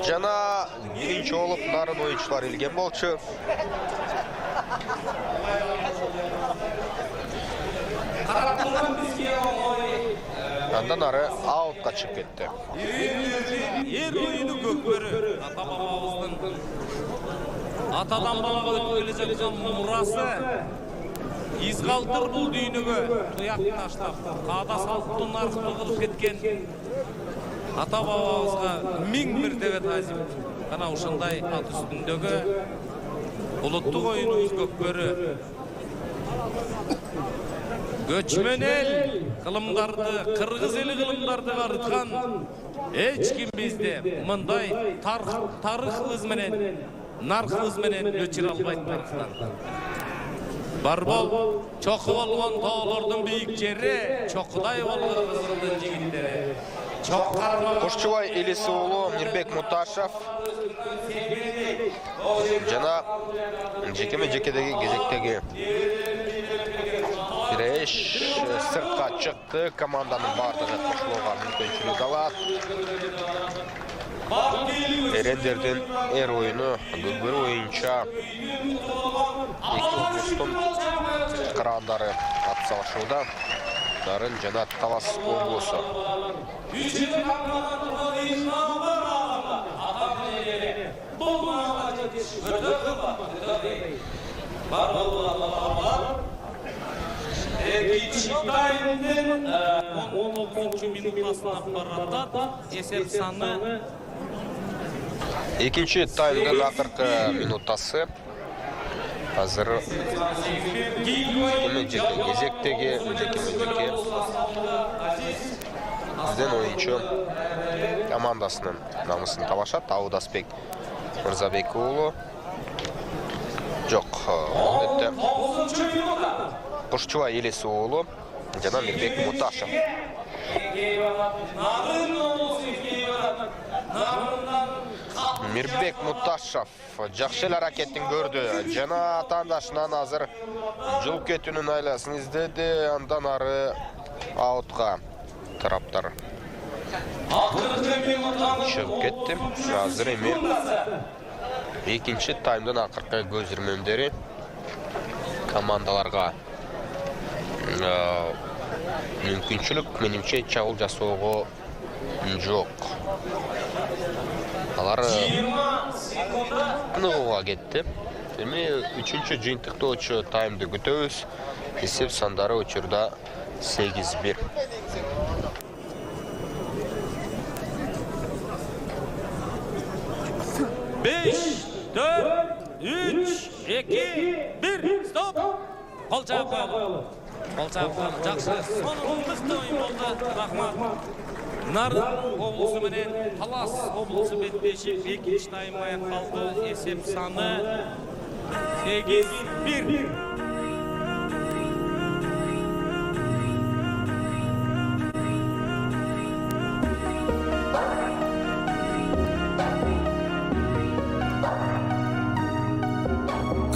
Жана биринчи болуп нарын оюнчулар илген болчу. Андан ары аутка чыгып кетти. Эр оюну көкбөрү. Ата бабабыздын атадан балага өтүп келе жаткан мурасы. Из калтыр бул дүйнөгө туяк таштап, каада салттын аркылуу кылып кеткен ата бабабызга миң бир тебе тазим. Кана ушундай ат үстүндөгү улуттук оюнубуз көкбөрү. Göçmen el kılımdardı, kırgız eli kılımdardı arıtkan. Hiç kim bizde mınday tarık menen, narkız menen göçür albayt tarıktan. Barbol, çoku olgan tağlardın büyük jeri, çokuday olgan kızıldın jigitleri. Кушчубай Илис уулу Мирбек Муташев жана жекеме жекедеги кезектеги Биреш сыртка чыкты, команданын бардыгы кошулууга мүмкүнчүлүк алат. Эрендердин эр оюну көкбөрү боюнча эки облустун кырандары атсалышууда. Нарын жана Талас облусу. Экинчи таймдын 16 минутасына баратат. Эсеп саны Экинчи таймдын акыркы минутасы. Азыр кезектеги бизден оюнчу командасынын намысын талашат. Аудасбек Мырзабек уулу. Жок, албетте Кушчубай Илис уулу жана Мирбек Муташев. Мирбек Муташев жакшы эле аракетин көрдү. Жана атаандашынан азыр жол кетүүнүн айласын издеди. Андан ары аутка тараптар чыгып кетти. Азыр эми экинчи таймдын акыркы көз ирмемдери командаларга мүмкүнчүлүк менимче чабуул жасоого жок. Алар нууга кетти. Эми үчүнчү жыйынтыктоочу таймды күтөбүз. Эсеп сандары учурда 8-1. Beş, dört, üç, iki, bir, stop. Kol çabuk koyalım. Kol çabuk koyalım. Жақсы. Sonun mıқты oyun oldu. Rahmat. Nарын облысы менен Талас облысы бетбеши экинчи тайм аякталды. Эсеп саны 8-1.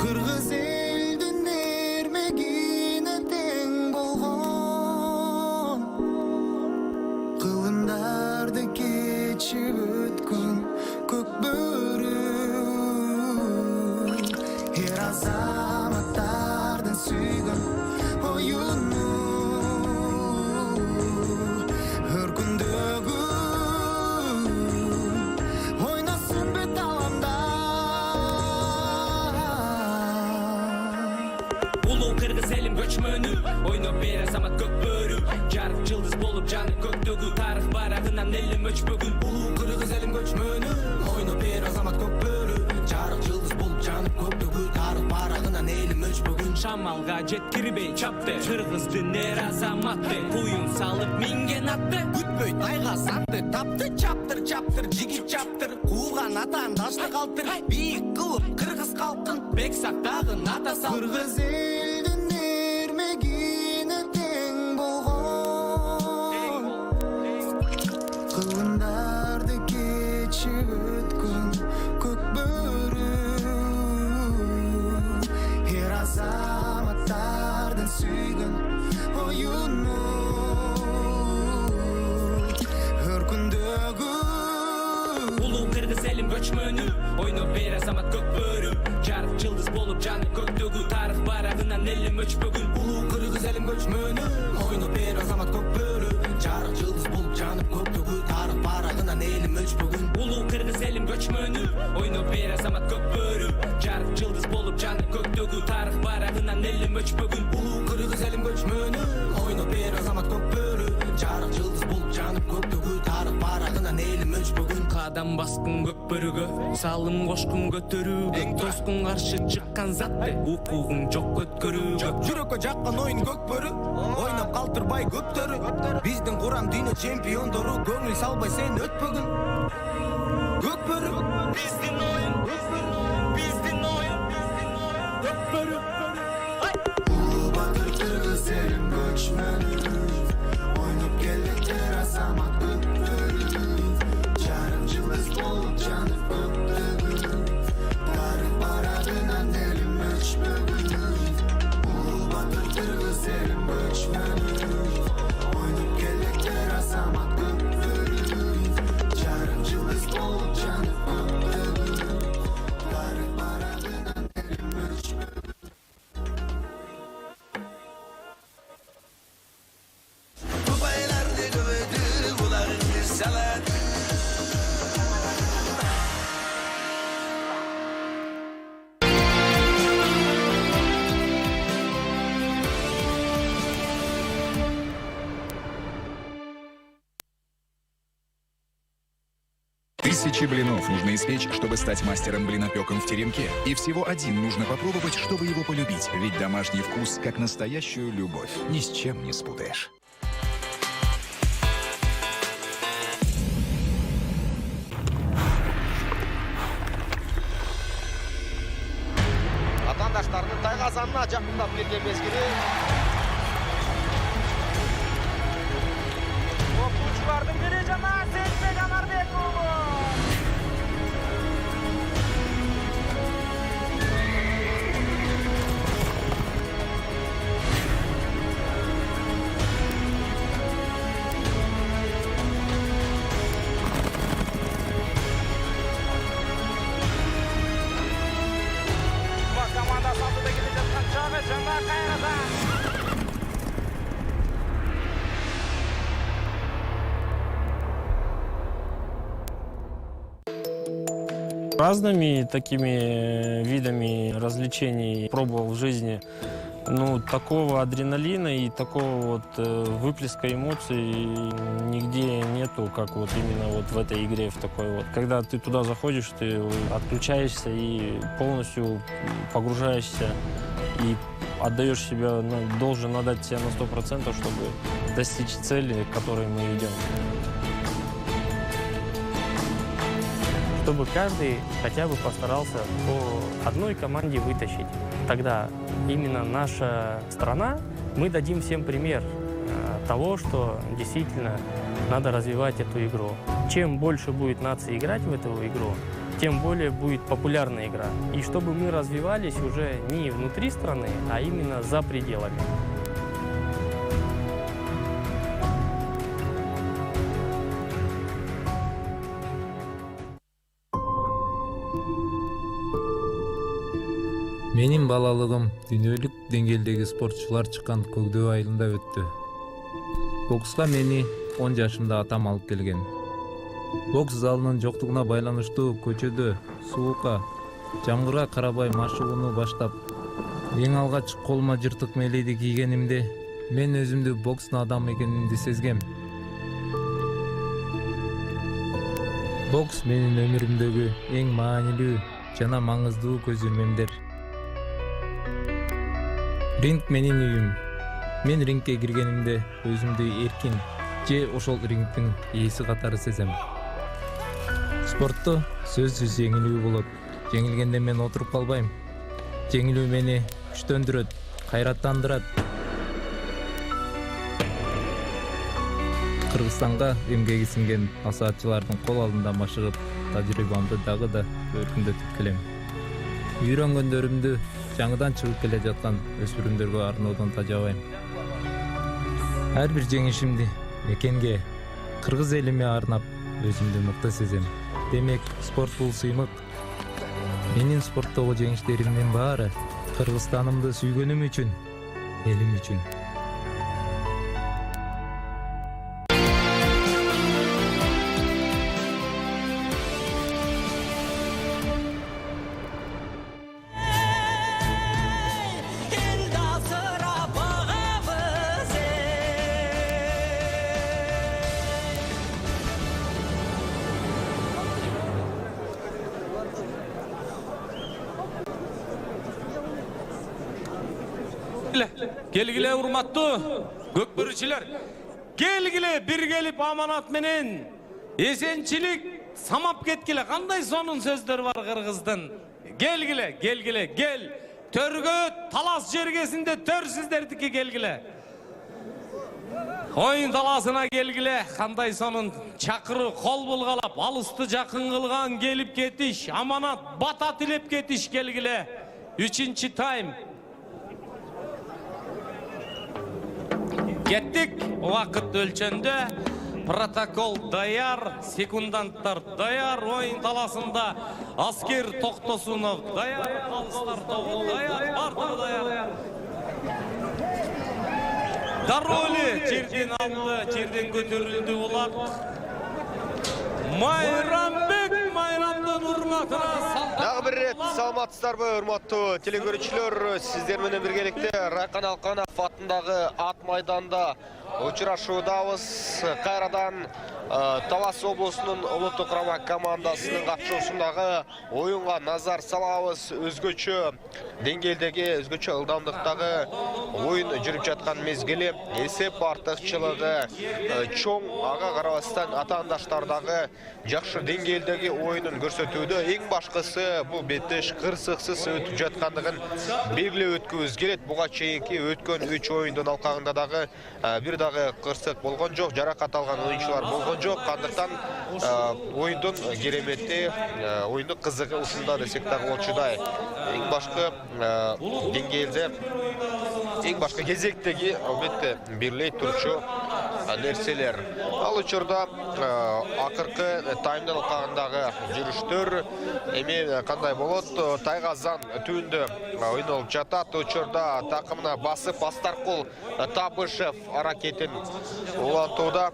Кыргыз элдин эрмегине тең болгон кылымдарды кечип өткөн көкбөрү эр азаматтардын сүйгөн оюну өркүндөгү ойносун бет аламда. Улуу кыргыз элим көчмөнү ойноп бер азамат көкбөрү жарык жылдыз болуп жанып көктөгү тарых барагынан элим өчпөгүн улуу кыргыз элим көчмөнү ойноп бер азамат көкбөрү жарык жылдыз болуп жанып көктөгү тарых барагынан элим өчпөгүн шамалга жеткирбей чапты кыргыздын эр азаматы куюн салып минген атты күтпөйт айга сатты тапты чаптыр чаптыр жигит чаптыр кууган атаандаштык калтыр бийик кылып кыргыз калкын бек сактагын ата сал Кыргыз элдин эрмегине suygun oyunu Hörkündögü Улуу кыргыз элим көчмөнү ойноп бер азамат көк бөрү жарык жылдыз болуп жанып көктөгү тарых барагынан элим өчпөгүн улуу кыргыз элим көчмөнү ойноп бер азамат көк бөрү жарык жылдыз болуп жанып көктөгү тарых барагынан элим өчпөгүн улуу кыргыз элим көчмөнү ойноп бер азамат көк бөрү жарык жылдыз болуп жанып көктөгү тарых барагынан элим өчпөгүн улуу кыргыз элим көчмөнү ойноп бер азамат көк бөрү жарык жылдыз болуп жанып көктөгү тарых барагынан элим өчпөгүн кадам баскын көк бөрүгө салым кошкун көтөрүүгө тоскун каршы чыккан затты укугуң жок өткөрүүгө жүрөккө жаккан оюн көк бөрү ойноп калтырбай көптөрү биздин курам дүйнө чемпиондору көңүл салбай сен өтпөгүн көк бөрү биздин оюн биздин оюн көк бөрү Улуу батыр кыргыз элим көчмөнү ойноп келдиктер азамат көк бөрү жарым жылдыз болуп жанып көктөгү тарых барагынан элим өчпөгүн Улуу батыр кыргыз элим көчмөнү ойноп келдиктер азамат көк бөрү жарым жылдыз болуп жанып көктөгү тарых барагынан элим өчпөгүн Baylarda göbödü kulağını salat Тысячи блинов нужно испечь, чтобы стать мастером-блинопеком в теремке. И всего один нужно попробовать, чтобы его полюбить. Ведь домашний вкус, как настоящую любовь, ни с чем не спутаешь. Атандаштардын тайгазанына жакындап келген мезгили. Окуучулардын бири жана Сейитбек Анарбек уулу. Команда сатыда келе жаткан чагы жана кайрада. Разными такими видами развлечений пробовал в жизни. Ну, такого адреналина и такого вот выплеска эмоций нигде нету, как вот именно вот в этой игре, в такой вот. Когда ты туда заходишь, ты отключаешься и полностью погружаешься и отдаешь себя, должен отдать себя на 100%, чтобы достичь цели, к которой мы идем. Чтобы каждый хотя бы постарался по одной команде вытащить. Тогда именно наша страна, мы дадим всем пример того, что действительно надо развивать эту игру. Чем больше будет наций играть в эту игру, тем более будет популярная игра. И чтобы мы развивались уже не внутри страны, а именно за пределами. Менин балалыгым дүйнөлүк деңгээлдеги спортчулар чыккан Көкдөб айылында өттү. Бокска мени 10 жашымда атам алып келген. Бокс залынын жоктугуна байланыштуу көчөдө суукка, жамгырга карабай машыгууну баштап, эң алгач колума жыртык мелейди кийгенимде мен өзүмдү бокстун адамы экенимди сезгем. Бокс менин өмүрүмдөгү эң маанилүү жана маңыздуу көзөмөлдөр. Ринг менин үйүм. Мен рингке киргенимде өзүмдү эркин же ошол рингдин ээси катары сезем. Спортто сөзсүз жеңилүү болот. Жеңилгенде мен отуруп калбайм. Жеңилүү мени күчтөндүрөт, кайраттандырат. Кыргызстанга эмгеги сиңген насаатчылардын кол алдында машыгып, тажрыйбамды дагы да өркүндөтүп келем. Үйрөнгөндөрүмдү жаңыдан чыгып келе жаткан өспүрүмдөргө арноодон тажабайм. Ар бир жеңишимди мекенге, кыргыз элиме арнап өзүмдү мыкты сезем. Демек, спорт бул сыймык. Менин спорттогу жеңиштеримдин баары Кыргызстанымды сүйгөнүм үчүн, элим үчүн. Келгиле урматтуу көкбөрүчүлөр, келгиле бир келип аманат менен эсенчилик самап кеткиле. Кандай сонун сөздөр бар кыргыздын. Келгиле, гел. Төргө талас жергесинде төр сиздердики келгиле. Oyun talasına gelgile, kanday sonun çakırı kol bulgalap, alısты жақын kılgan gelip ketiş, amanat bata tilep ketiş gelgile. 3. time. Kettik, vakit ölçöndü, protokol dayar, sekundantar dayar, oyun talasında asker Toqtosunov dayar, alıstar toğu dayar, bartığı dayar. Daroli жерден алды, жерден көтерілді олар. Майрамдың урматына Дағы бір рет саламатсыздар бі, урматтуу телекөрүүчүлөр, сиздер менен биргеликте Райкан Алканов атындағы ат майданда учурашуудабыз. Кайрадан Талас облусунун улуттук курама командасынын катышуусундагы оюнга назар салабыз. Өзгөчө деңгээлдеги, өзгөчө ылдамдыктагы оюн жүрүп жаткан мезгили, эсеп артыкчылыгы чоң, ага карабастан атаандаштардагы жакшы деңгээлдеги оюнун көрсөтүүдө эң башкысы бул беттеш кырсыксыз өтүп жаткандыгын белгилеп өткүбүз келет. Буга чейинки өткөн 3 оюндун алкагында дагы бир дагы кырсык болгон жок, жаракат алган оюнчулар болгон жок. Кандыктан оюндун керемети, оюндун кызыгы ушунда десек дагы болчудай. Эң башкы деңгээлде, эң башкы кезектеги албетте бирлей турчу нерселер. Ал учурда акыркы таймдын алкагындагы жүрүштөр эми кандай болот? Тайгазан түбүндө ойнолуп жатат. Учурда такымына басып Астаркул Табышев аракетин улантууда.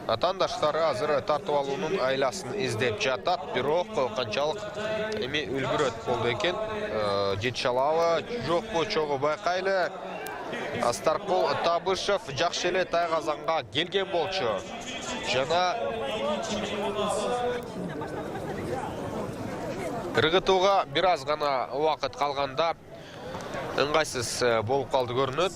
Атаандаштары азыр тартып алуунун айласын издеп жатат. Бирок канчалык эми үлгүрөт болду экен, жете алабы, жокпу чогуу байкайлы. Астаркул Табышев жакшы эле Тайгазанга келген болчу. Жана ыргытууга бир аз гана убакыт калганда ыңгайсыз болуп калды көрүнөт.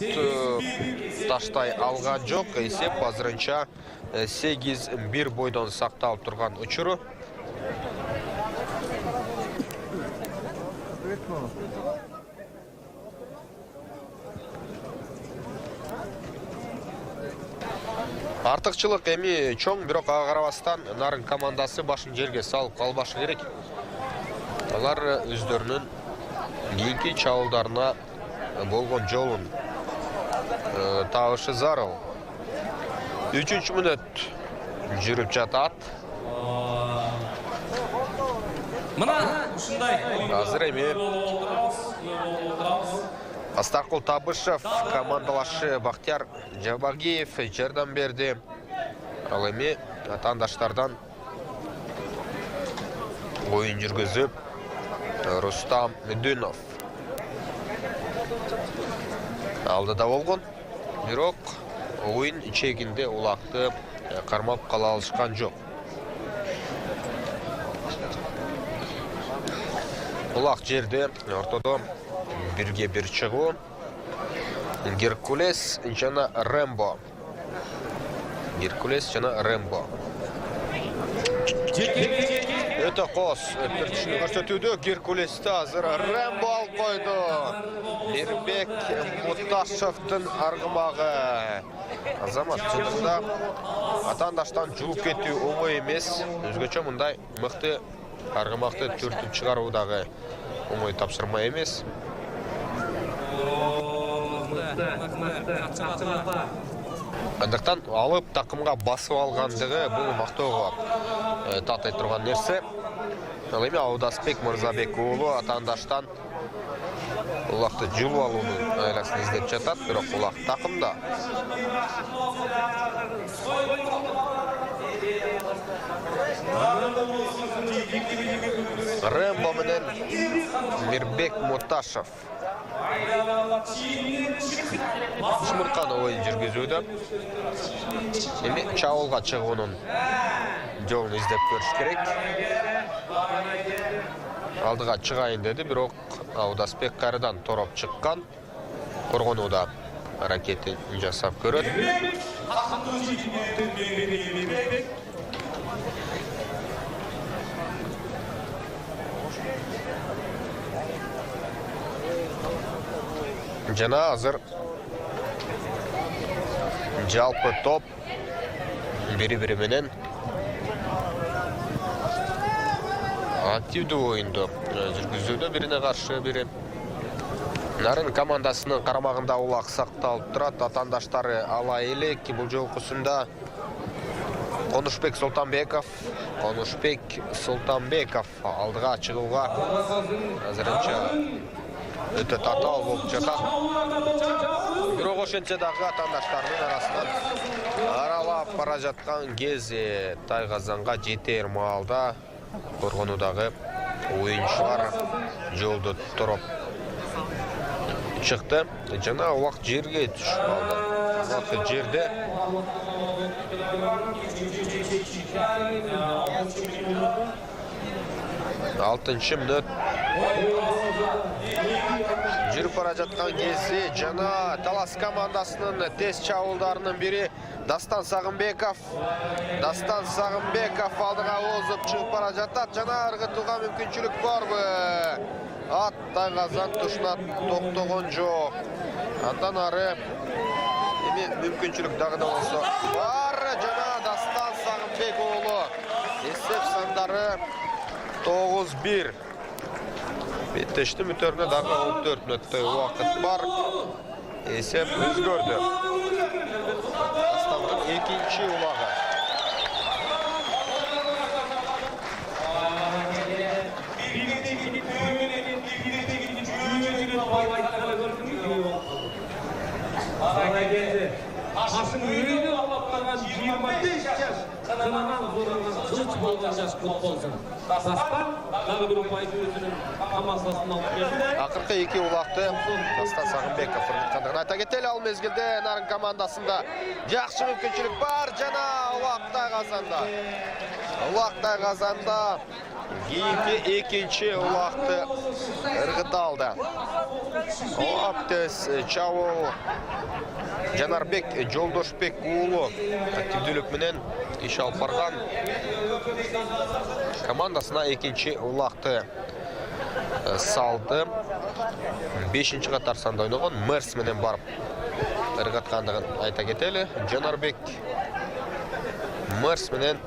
Таштай алган жок. Эсеп азырынча 8-1 бойдон сакталып турган учуру. Артыкчылык эми чоң, бирок ага карабастан Нарын командасы башын жерге салып калбашы керек. Алар өздөрүнүн кийинки чабуулдарына болгон жолун табышы зарыл. 3 мүнөт жүрүп жатат. Мына ушундай Азыр эми Астаркул Табышев командалашы Бактияр Жабагиев жардам берди. Ал эми атаандаштардан оюн жүргүзүп Рустам Дүнов алдыда болгон. Бирок оюн чегинде улакты кармап кала алышкан жок. Улак жерде ортодо 1-1 чыгуу. Геркулес жана Рэмбо. Өтө кос өттүрүшүнү көрсөтүүдө Геркулести азыр Рэмбо алып койду. Мирбек Муташевдин аргымагы. Азамат чынында атаандаштан жууп кетүү оңой эмес. Өзгөчө мындай мыкты Арғымақты 4-тіп шығарудағы оңой тапсырма емес. Андықтан алып тақымға басып алғандығы бұл мақтауға таттай тұрған нәрсе. Ал эми Аудасбек Мырзабек уулу атаандаштан улакты жулуп алуунун айласын издеп жатат, бирок улак такымда. Рэмбо менен Мирбек Муташев чымыркан оюн жүргүзүүдө. Эми чабуулга чыгуунун жолун издеп көрүш керек. Алдыга чыгайын деди, бирок Аудасбек кайрадан тороп чыккан. Коргонууда аракетин жасап көрөт. Жана азыр жалпы топ бири-бири менен активдүү оюнду жүргүзүүдө, бирине каршы бири. Нарын командасынын карамагында улак сакталып турат. Атаандаштары ала элек. Бул жолкусунда Конушбек Султанбеков алдыга чыгууга азырынча өтө татаал болуп жатат. Бирок ошентсе дагы атаандаштардын арасынан аралап бара жаткан кезде Тайгазанга жетер маалда коргонуудагы оюнчулар жолдо туруп чыкты. Жана улак жерге түшүп калды. Улак жерде алтынчы мүнөт жүрүп бара жаткан кезде жана Талас командасынын тез чабуулдарынын бири Дастан Сагынбеков алдыга озуп чыгып бара жатат. Жана ыргытууга мүмкүнчүлүк барбы? Ат Тайгазан тушуна токтогон жок. Андан ары эми мүмкүнчүлүк дагы да болсо бар. Жана Дастан Сагынбек уулу эсеп сандары 9-1. Беттештин мүтөрүнө дагы 14 мүнөттөй убакыт бар. Эсеп өзгөрдү. Дастандын экинчи улагы. Ашын үйреніп алаптаған 25 жаш қанынан зорланған қылыш болған жас футболшы. Дастан тағы бір ұпайды өзінің командасына алып келді. Акыркы эки улакты Дастан Сагынбеков ыргыткандыгын айта кетели. Ал мезгилде Нарын командасында жакшы мүмкүнчүлүк бар. Жана Улак Тайгазанда кийинки экинчи улакты ыргыта алды. Тез чабуу Жанарбек Жолдошбек уулу активдүүлүк менен иш алып барган. Командасына экинчи улакты салды. 5-нчи катар санда ойногон Мерс менен барып ыргыткандыгын айта кетели. Жанарбек Мерс менен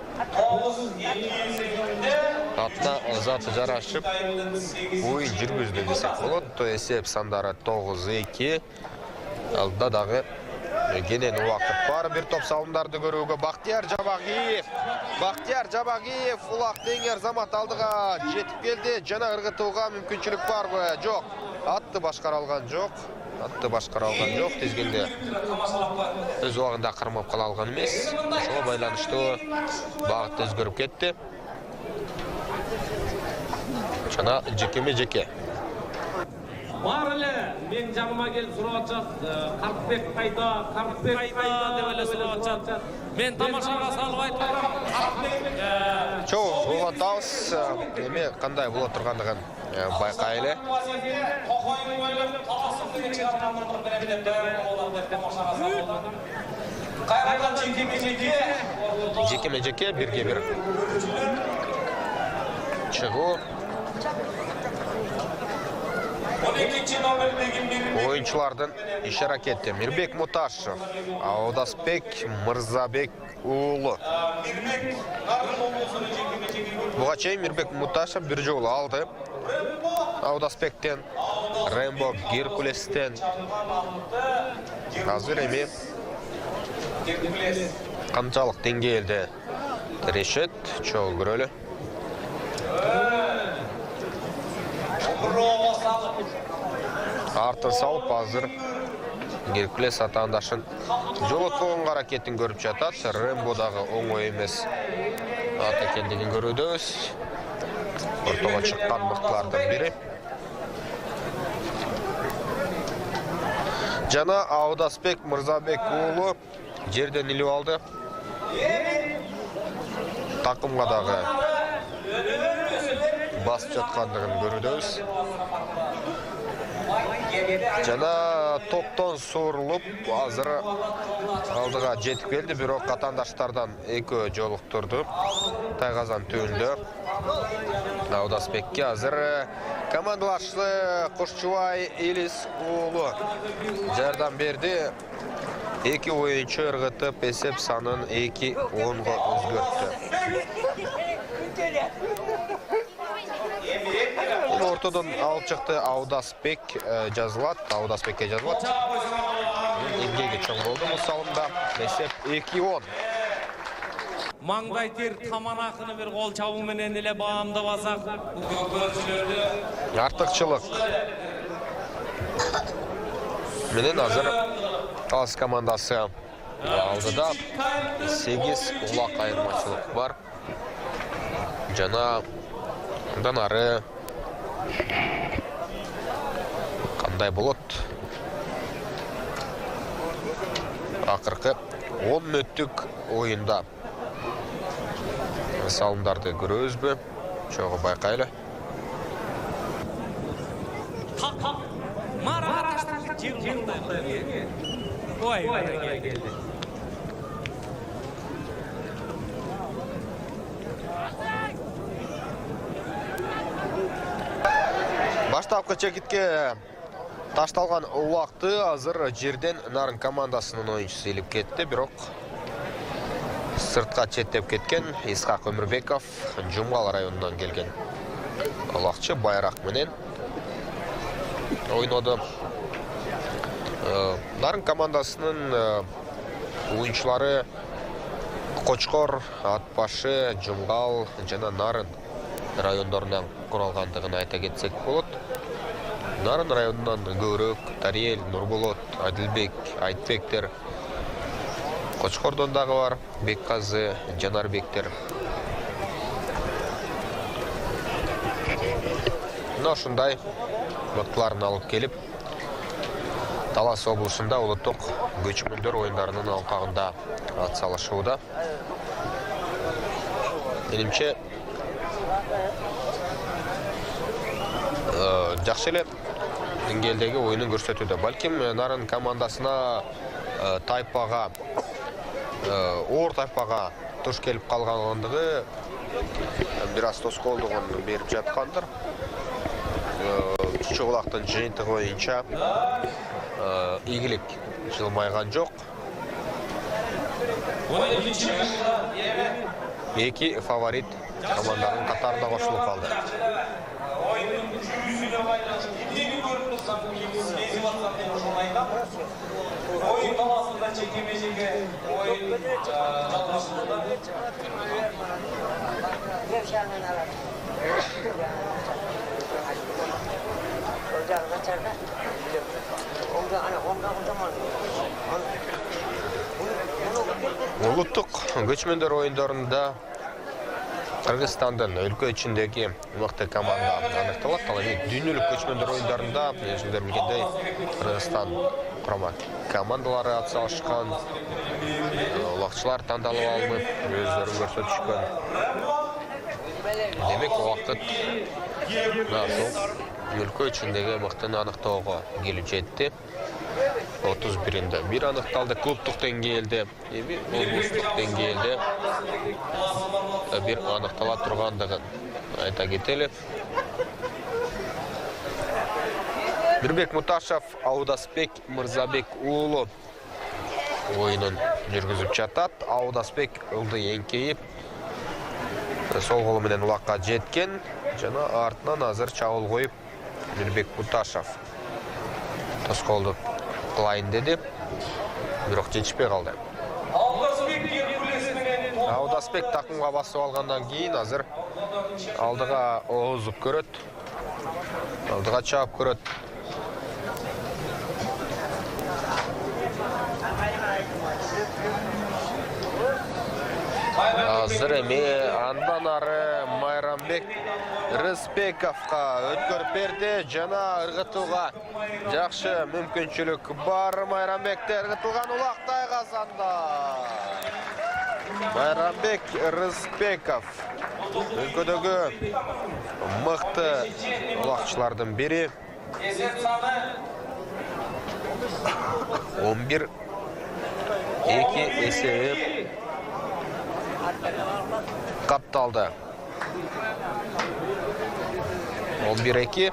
атына заты жарашып оюн жүргүздү десек болот. Эсеп сандары 9-2. Алда дагы кенен убакыт бар. Бир топ салымдарды көрүүгө Бактияр Жабагиев улак Теңер Замат алдыга жетип келди. Жана ыргытууга мүмкүнчүлүк барбы? Жок. Атты башкара алган жок. Тезгенде өз убагында кармап кала алган эмес. Ошого байланыштуу багыт өзгөрүп кетти. Жана жеке. Бар эле, мен жаныма келип сурап атат. Карпбек кайда деп эле сурап атат. Мен тамашага салып айтып барам. Карпбек Чоң улантабыз. Эми кандай боло тургандыгын байкайлы. Кайрадан жеке 1-1 чыгуу. Oyunculardan iş hareketi Mirbek Mutaşov, Audasbek Mırzabek уулу. Буга чейин Мирбек Муташев бир жолу алды. Аудасбектен, Рэмбо Геркулестен. Азыр эми канчалык деңгээлде тирешет, чогуу көрөлү. Артын салып азыр Геркулес атаандашын жолотпогонго аракетин көрүп жатат. Рэмбо дагы оңой эмес ат экендигин көрүүбүз. Ортого чыккан мыктылардын бири. Жана Аудасбек Мырзабек уулу жерден илип алды. Такымга дагы басып жаткандыгын көрүүбүз. Жана топтон суурулуп азыр алдыга жетип келди, бирок катандаштардан экөө жолуктурду. Тайгазан түбүндө Аудасбекке азыр командалашы Кошчубай Илис уулу жардам берди. Эки оюнчу ыргытып эсеп санын 2-10го өзгөрттү. Ортодон алып чыкты Аудасбек жазылат, Аудасбекке жазылат. Эмгеги чоң болду мусалымда. Эсеп 2-10. Маңдай тер таман акыны бир кол чабуу менен эле баамдабасак, бул көкөрчүлөрдү артыкчылык менен азыр Талас командасы алдыда 8 улак айырмачылык бар. Жана андан ары кандай болот? Акыркы 10 мүнөттүк оюнда салымдарды көрөбүзбү? Чогуу байкайлы. Ой, келди. Баштапкы чекитке ташталган улакты азыр жерден Нарын командасынын оюнчусу илип кетти, бирок сыртка четтеп кеткен Исхак Өмүрбеков, Жумгал районунан келген улакчы байрак менен ойноду. Нарын командасынын оюнчулары Кочкор, Атбашы, Жумгал жана Нарын райондорунан куралгандыгын айта кетсек болот. Нарын районунан Көбүрөк, Тариел, Нурболот, Адилбек, Айтбектер, Кочкордон дагы бар Бекказы, Жанарбектер. Мына ушундай мыктыларын алып келип, Талас облусунда улуттук көчмөндөр оюндарынын алкагында атсалышууда. Менимче жакшы эле деңгээлдеги оюнун көрсөтүүдө. Балким Нарын командасына тайпага, оор тайпага туш келип калгандыгы бир аз тоскоолдугун берип жаткандыр. Чучугулактын жыйынтыгы боюнча ийгилик жылмайган жок. Эки фаворит команданын катарына кошулуп калды. Oyun havasında çekemeyecek oyun çalışmalarında. Улуттук көчмөндөр оюндарында Кыргызстандын өлкө ичиндеги мыкты команда аныкталат. Ал эми дүйнөлүк көчмөндөр оюндарында өзүңөр билгендей Кыргызстан курама командалары атсалышкан, улакчылар тандалып алынып, өздөрүн көрсөтүшкөн. Демек, убакыт өлкө ичиндеги мыктыны аныктоого келип жетти. 31-нде бир аныкталды клубтук деңгээлде, эми облустук деңгээлде бир аныктала тургандыгын айта кетели. Мирбек Муташев, Аудасбек Мырзабек уулу ойынын жүргізіп жатат. Аудасбек ылды еңкейіп, сол қолы менен улаққа жеткен, жана артынан азыр чабуыл қойып Мирбек Муташев тосқолды қылайын деді, бирок жетишпей қалды. Аудасбек тақымға басып алғандан кейін азыр алдыға озып көрөт, алдыға чаап көрөт. Азыр эми андан ары Майрамбек Рыспековға өткөрүп берди, жана ыргытууга жакшы мүмкүнчүлүк бар. Майрамбекте ыргытылган улактай казанда. Майрамбек Рыспеков өлкөдөгү мыкты улакчылардын бири. 11-2 эсеби капталды. 11-2.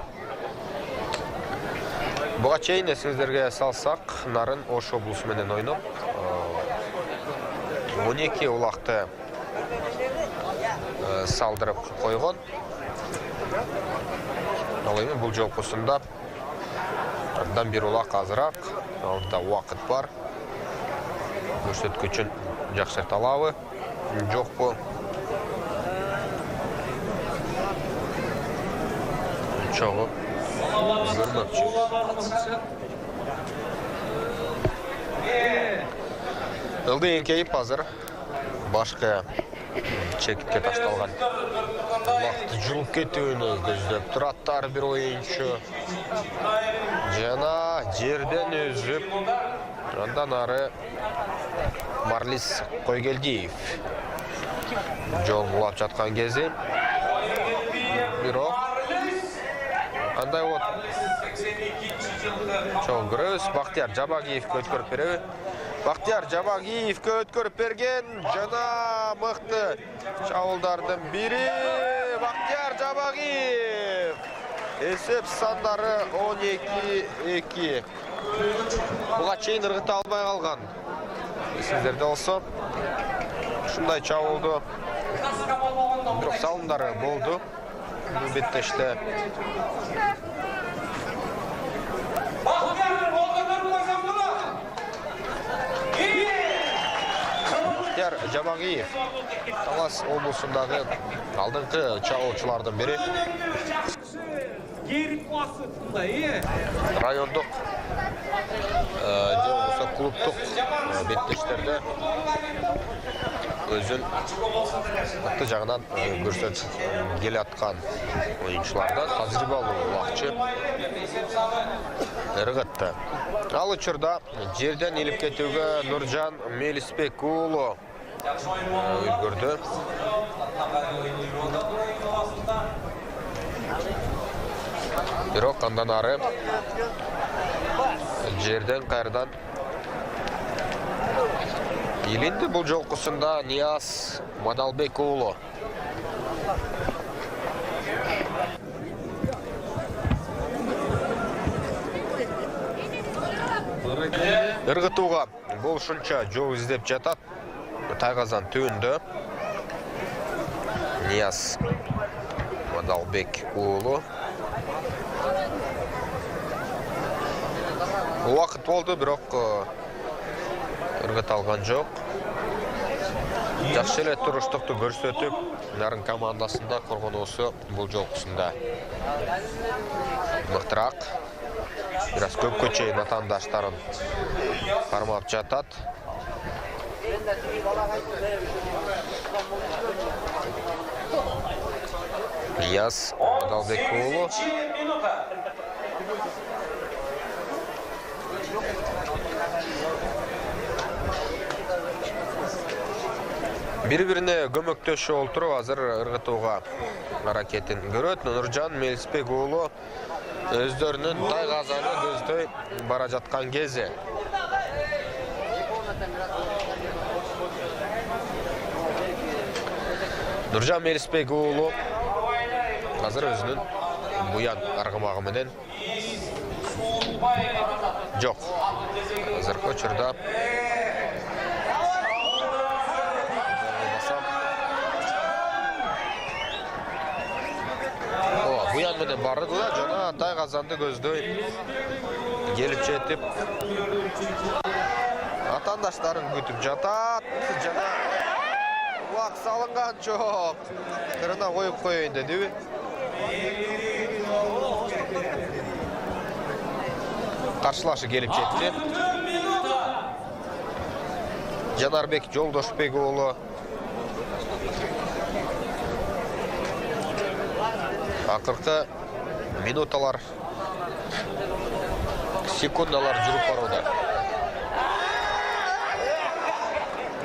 Буга чейин эсиңиздерге салсак, Нарын Ош облусу менен ойноп 12 улакты салдырып койгон. Ал эми бул жолкусунда андан бир улак азыраак, алда убакыт бар. Көрсөткүчүн жакшырта алабы, жокпу? Чогуу көрмөкчү. Ылды эңкейип азыр башка чекитке ташталган убакыт жууп кетүүнү көздөп турат ар бир оюнчу. Жана жерден үзүп, андан ары Марлис Койгелдиев жол булап жаткан кези. Бирок андай вот чоң көрөбүз. Бактияр Жабагиевке өткөрүп береби? Бактияр Жабагиевке өткөрүп берген, жана мыкты чабуулдардын бири Бактияр Жабагиев. Эсеп сандары 12-2. Буга чейин ыргыта албай калган. Сиздерде болсо ушундай чабуулду бирок салымдары болду. Бул беттеште Бактияр Жабагиев Талас облусундагы алдыңкы чабуучулардын бири. Райондук же болбосо клубдук беттештерде өзүн мыкты жагынан көрсөтүп келаткан оюнчулардан тажрыйбалуу улакчы ыргытты. Ал учурда жерден илип кетүүгө Нуржан Мелисбек уулу үлгүрдү. Бирок андан ары жерден кайрадан илинди. Бул жолкусунда Нияз Мадалбек уулу. Ыргытууга болушунча жол издеп жатат. Тайгазан түбүндө Нияз Мадалбек уулу. Убакыт болду, бирок ыргыта алган жок. Жакшы эле туруштукту көрсөтүп, Нарын командасында коргоноосу бул жолкусунда мыктыраак. Бираз көпкө чейин атаандаштарын кармап жатат. Нияз Мадалбек уулу. Бири-бирине көмөктөшүп олтуруп азыр ыргытууга аракетин көрөт. Нуржан Мелисбек уулу өздөрүнүн тайгазаны көздөй бара жаткан кези. Нуржан Мелисбек уулу азыр өзүнүн буян аргымагы менен Жоқ. Азыркы учурда буян менен барды да жана тай казанды көздөй келип жетип атаандаштарын күтүп жатат жана убак салынган жок. Кырына коюп коеюн дедиби? Каршылашы келип жетти. Жанарбек Жолдошбек уулу акыркы минуталар, секундалар жүрүп барууда.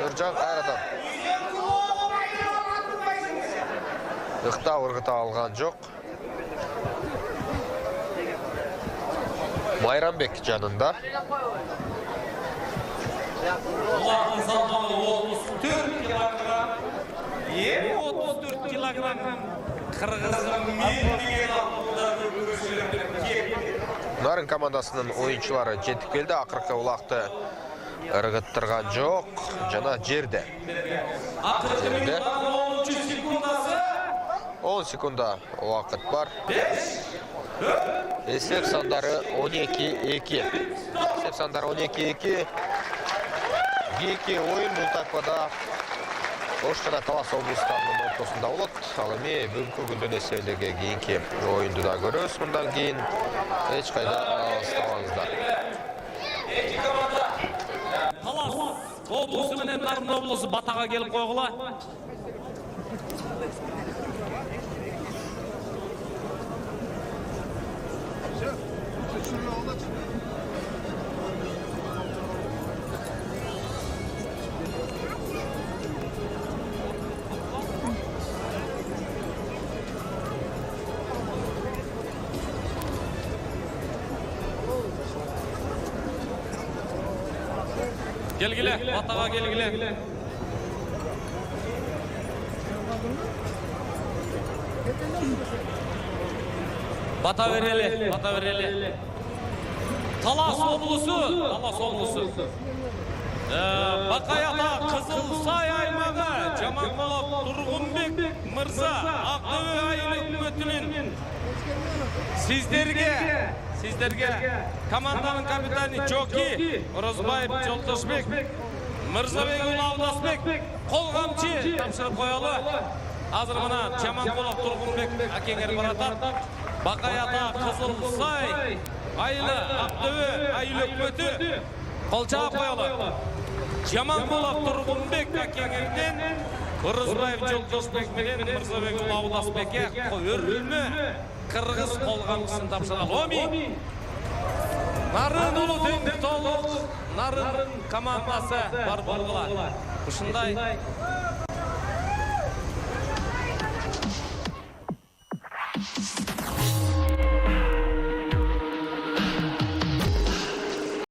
Нуржан кайрадан ыргыта алган жок. Майрамбек жанында. Улардың салмағы 34 килограмм. 34 килограмм. Кыргыздын милдеген атындагы күрөшчүлөрдөн кеп. Нарын командасынын оюнчулары жетип келди. Акыркы улакты ыргыттырган жок. Жана жерде. Акыркы минуттагы 10 секундасы. 10 секунда убакыт бар. Эсеп сандары 12-2. Эсеп сандары 12-2. Кийинки оюн бул тайпада Ош жана Талас облустарынын ортосунда болот. Ал эми бүгүнкү күндүн эсебиндеги кийинки оюнду да көрөбүз. Мындан кийин эч кайда алыстабаңыздар. Талас облусу менен Нарын облусу батага келип койгула. Келгиле, батага келгиле. Бата берели. Талас облусу. Бакай ата Кызылсай аймагы Жаманкулов Тургунбек мырза Актөбө айыл өкмөтүнүн сиздерге команданын капитаны Жоки Орозбаев Жолдошбек Мырзабек уулу Алдасбек кол камчы тапшырып коелу. Азыр мына Жаманкулов Тургунбек акеңер баратат. Бакай ата Кызылсай айылы Актөбө айыл өкмөтү кол чаап коелу. Жаманкулов Тургунбек акеңерден Орозбаев Жолдошбек менен Мырзабек уулу Алдасбекке өрүлмө кыргыз кол камчысын тапшыралы. Оми Нарын улуу теңдик толук Нарын командасы бар болгула. Ушундай